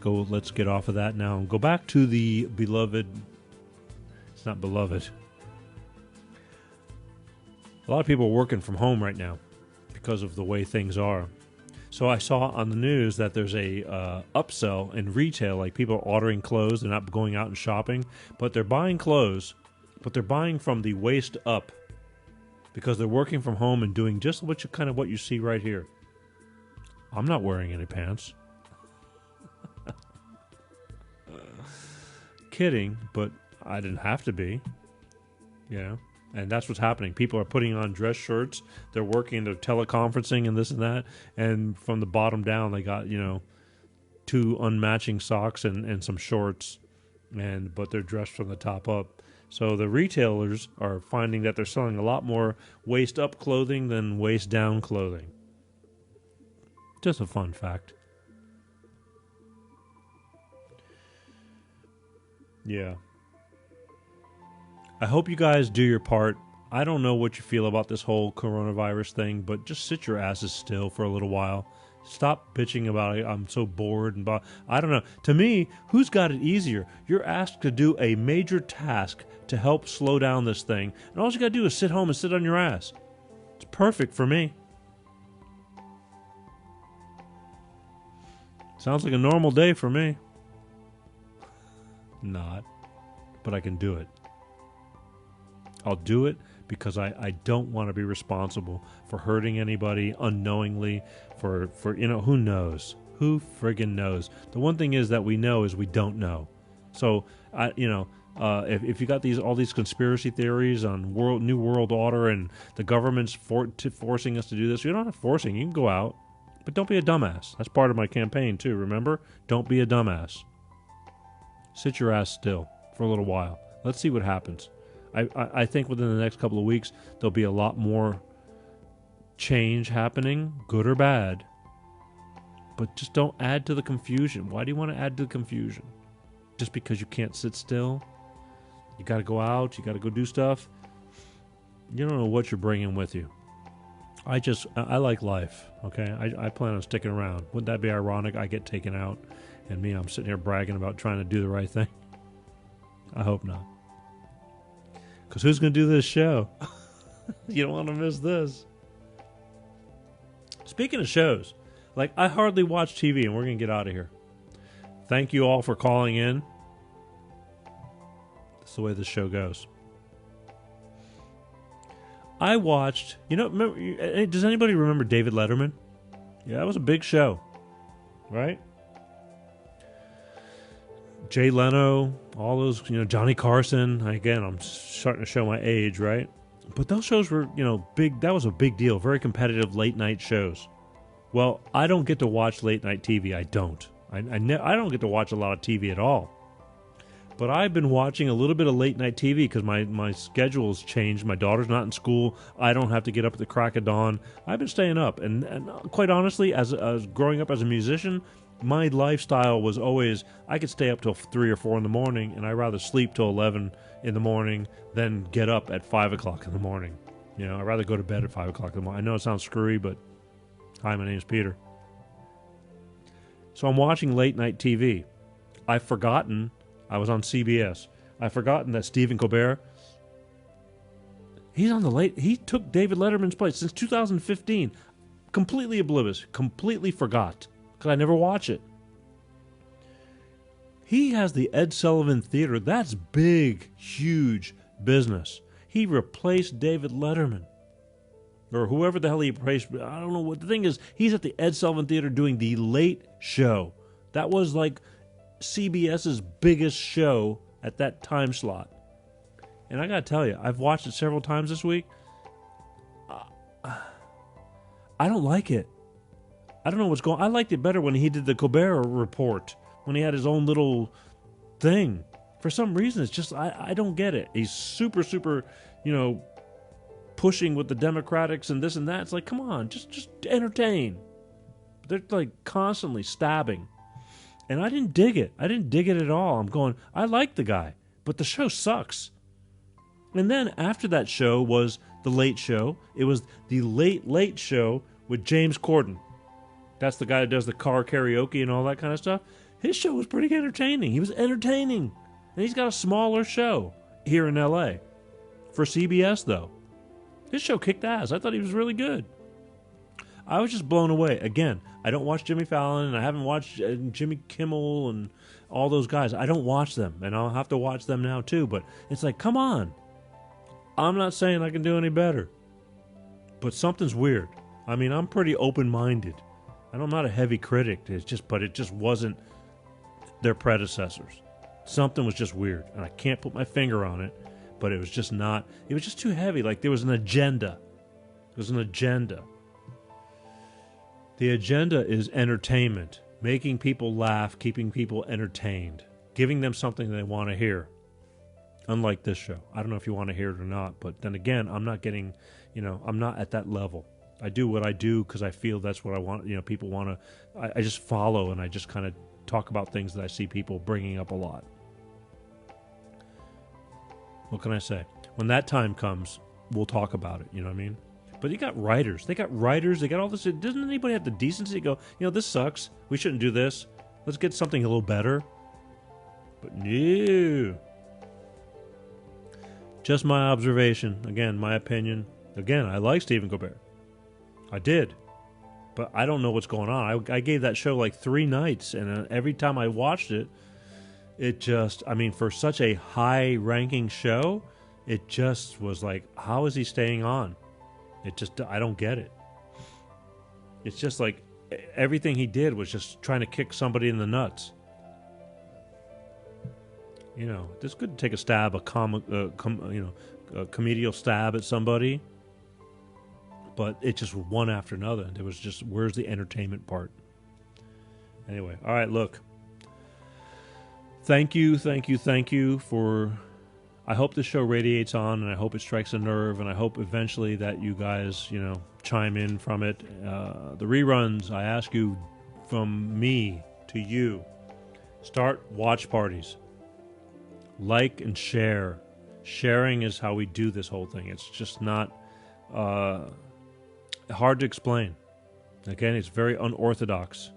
get off of that now and go back to the beloved. It's not beloved. A lot of people are working from home right now because of the way things are. So I saw on the news that there's a upsell in retail, like people are ordering clothes. They're not going out and shopping, but they're buying clothes, but they're buying from the waist up because they're working from home and doing just what you see right here. I'm not wearing any pants. Kidding, but I didn't have to be. And that's what's happening. People are putting on dress shirts. They're working, they're teleconferencing and this and that. And from the bottom down, they got, 2 unmatching socks and some shorts. But they're dressed from the top up. So the retailers are finding that they're selling a lot more waist up clothing than waist down clothing. Just a fun fact. Yeah. I hope you guys do your part. I don't know what you feel about this whole coronavirus thing, but just sit your asses still for a little while. Stop bitching about it. I'm so bored and I don't know. To me, who's got it easier? You're asked to do a major task to help slow down this thing, and all you got to do is sit home and sit on your ass. It's perfect for me. Sounds like a normal day for me. Not, but I can do it. I'll do it because I don't want to be responsible for hurting anybody unknowingly, for who knows? Who friggin' knows? The one thing is that we know is we don't know. So, if you got all these conspiracy theories on new world order and the government's forcing us to do this, you're not forcing. You can go out, but don't be a dumbass. That's part of my campaign too, remember? Don't be a dumbass. Sit your ass still for a little while. Let's see what happens. I think within the next couple of weeks, there'll be a lot more change happening, good or bad. But just don't add to the confusion. Why do you want to add to the confusion? Just because you can't sit still? You got to go out. You got to go do stuff. You don't know what you're bringing with you. I like life, okay? I plan on sticking around. Wouldn't that be ironic? I get taken out, and I'm sitting here bragging about trying to do the right thing. I hope not. Because who's going to do this show? You don't want to miss this. Speaking of shows, I hardly watch TV, and we're going to get out of here. Thank you all for calling in. That's the way this show goes. I watched, does anybody remember David Letterman? Yeah, that was a big show, right? Jay Leno, all those, Johnny Carson. Again, I'm starting to show my age, right? But those shows were, big. That was a big deal. Very competitive late night shows. Well, I don't get to watch late night TV. I don't. I don't get to watch a lot of TV at all. But I've been watching a little bit of late night TV because my schedule's changed. My daughter's not in school. I don't have to get up at the crack of dawn. I've been staying up. And quite honestly, as growing up as a musician, my lifestyle was always, I could stay up till 3 or 4 in the morning, and I'd rather sleep till 11 in the morning than get up at 5 o'clock in the morning. I'd rather go to bed at 5 o'clock in the morning. I know it sounds screwy, but hi, my name's Peter. So I'm watching late night TV. I've forgotten, I was on CBS. I've forgotten that Stephen Colbert, he took David Letterman's place since 2015. Completely oblivious, completely forgot. Because I never watch it. He has the Ed Sullivan Theater. That's big, huge business. He replaced David Letterman. Or whoever the hell he replaced. I don't know what the thing is. He's at the Ed Sullivan Theater doing the Late Show. That was like CBS's biggest show at that time slot. And I got to tell you, I've watched it several times this week. I don't like it. I don't know what's going on. I liked it better when he did the Colbert Report, when he had his own little thing. For some reason, it's just, I don't get it. He's super, pushing with the Democrats and this and that. It's like, come on, just entertain. They're like constantly stabbing. And I didn't dig it. I didn't dig it at all. I'm going, I like the guy, but the show sucks. And then after that show was The Late Show. It was The Late Show with James Corden. That's the guy that does the car karaoke and all that kind of stuff. His show was pretty entertaining. He was entertaining. And he's got a smaller show here in L.A. for CBS, though. His show kicked ass. I thought he was really good. I was just blown away. Again, I don't watch Jimmy Fallon, and I haven't watched Jimmy Kimmel and all those guys. I don't watch them, and I'll have to watch them now too. But it's like, come on. I'm not saying I can do any better, but something's weird. I mean, I'm pretty open-minded, and I'm not a heavy critic. But it just wasn't their predecessors. Something was just weird, and I can't put my finger on it, but it was just not. It was just too heavy. Like there was an agenda. There was an agenda. The agenda is entertainment, making people laugh, keeping people entertained, giving them something they want to hear. Unlike this show. I don't know if you want to hear it or not, but then again, I'm not getting, I'm not at that level. I do what I do because I feel that's what I want. People want to, I just follow and I just kind of talk about things that I see people bringing up a lot. What can I say? When that time comes, we'll talk about it, you know what I mean? But you got writers. They got all this. Doesn't anybody have the decency to go, this sucks. We shouldn't do this. Let's get something a little better. But no. Just my observation. Again, my opinion. Again, I like Stephen Colbert. I did. But I don't know what's going on. I gave that show like 3 nights, and every time I watched it, for such a high-ranking show, it just was like, how is he staying on? I don't get it. It's just like everything he did was just trying to kick somebody in the nuts. This could take a stab, a comedial stab at somebody, but it just one after another. There was just, where's the entertainment part? Anyway, all right, look. Thank you for... I hope the show radiates on, and I hope it strikes a nerve, and I hope eventually that you guys, chime in from it. The reruns, I ask you, from me to you, start watch parties. Like and share. Sharing is how we do this whole thing. It's just not hard to explain. Again, it's very unorthodox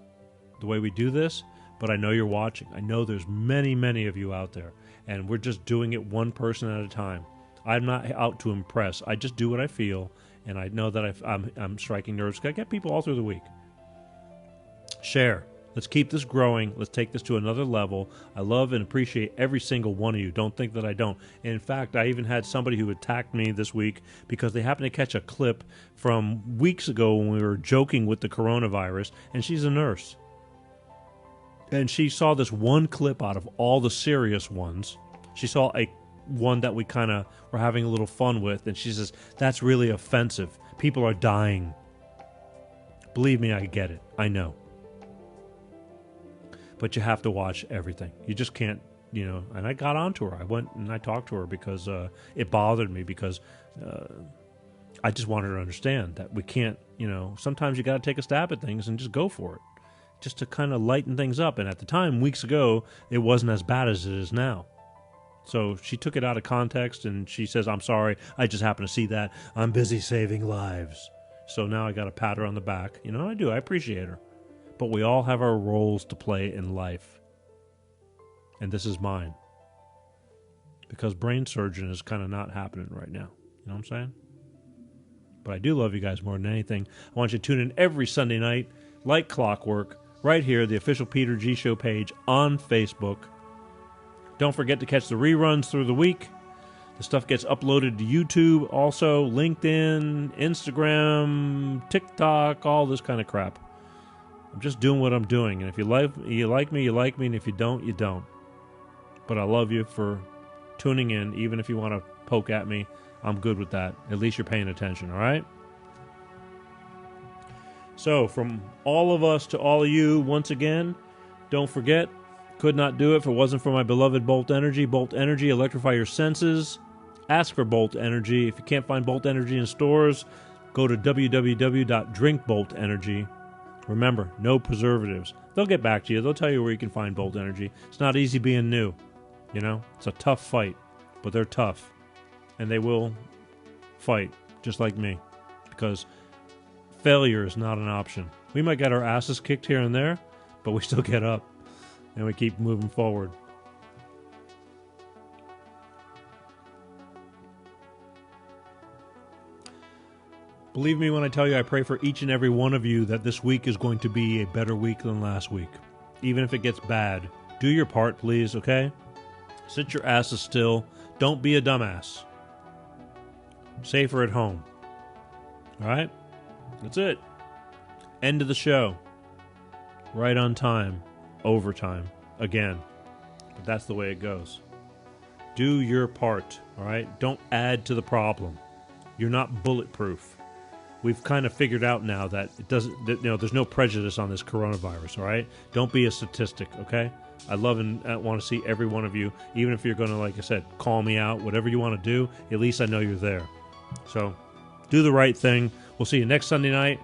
the way we do this, but I know you're watching. I know there's many, many of you out there, and we're just doing it one person at a time. I'm not out to impress. I just do what I feel, and I know that I'm striking nerves. I get people all through the week. Share. Let's keep this growing. Let's take this to another level. I love and appreciate every single one of you. Don't think that I don't. And in fact, I even had somebody who attacked me this week because they happened to catch a clip from weeks ago when we were joking with the coronavirus, and she's a nurse. And she saw this one clip out of all the serious ones. She saw one that we kind of were having a little fun with, and she says, that's really offensive. People are dying. Believe me, I get it. I know. But you have to watch everything. You just can't, and I got onto her. I went and I talked to her because it bothered me because I just wanted her to understand that we can't, sometimes you got to take a stab at things and just go for it. Just to kind of lighten things up. And at the time, weeks ago, it wasn't as bad as it is now. So she took it out of context and she says, I'm sorry, I just happened to see that. I'm busy saving lives. So now I got to pat her on the back. I do. I appreciate her. But we all have our roles to play in life. And this is mine. Because brain surgeon is kind of not happening right now. You know what I'm saying? But I do love you guys more than anything. I want you to tune in every Sunday night, like clockwork, right here, the official Peter G Show page on Facebook. Don't forget to catch the reruns through the week. The stuff gets uploaded to YouTube, also LinkedIn, Instagram, TikTok, all this kind of crap. I'm just doing what I'm doing, and if you like me, you like me, and if you don't, you don't. But I love you for tuning in, even if you want to poke at me. I'm good with that. At least you're paying attention, all right? So, from all of us to all of you, once again, don't forget, could not do it if it wasn't for my beloved Bolt Energy. Bolt Energy, electrify your senses. Ask for Bolt Energy. If you can't find Bolt Energy in stores, go to www.drinkboltenergy. Remember, no preservatives. They'll get back to you. They'll tell you where you can find Bolt Energy. It's not easy being new. You know, it's a tough fight, but they're tough. And they will fight, just like me. Because failure is not an option. We might get our asses kicked here and there, but we still get up. And we keep moving forward. Believe me when I tell you, I pray for each and every one of you that this week is going to be a better week than last week. Even if it gets bad. Do your part, please, okay? Sit your asses still. Don't be a dumbass. Safer at home. Alright? That's it. End of the show. Right on time. Overtime. Again. But that's the way it goes. Do your part, alright? Don't add to the problem. You're not bulletproof. We've kind of figured out now that it doesn't, there's no prejudice on this coronavirus, all right? Don't be a statistic, okay? I love and want to see every one of you, even if you're going to, like I said, call me out, whatever you want to do, at least I know you're there. So, do the right thing. We'll see you next Sunday night.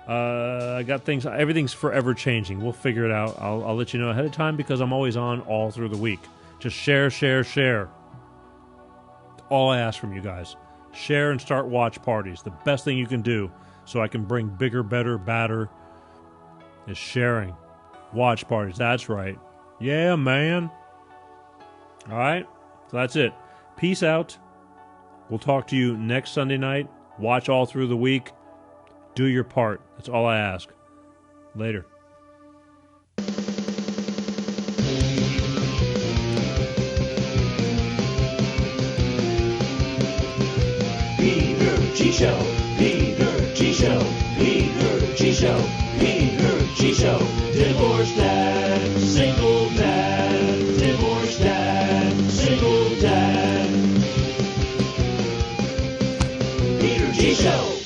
I got things, everything's forever changing. We'll figure it out. I'll let you know ahead of time because I'm always on all through the week. Just share, share, share. All I ask from you guys. Share and start watch parties. The best thing you can do so I can bring bigger, better, badder is sharing. Watch parties. That's right. Yeah, man. All right. So that's it. Peace out. We'll talk to you next Sunday night. Watch all through the week. Do your part. That's all I ask. Later.
G-Show, Peter G-Show, Peter G-Show, Peter G-Show. Divorced dad, single dad, divorced dad, single dad. Peter G-Show.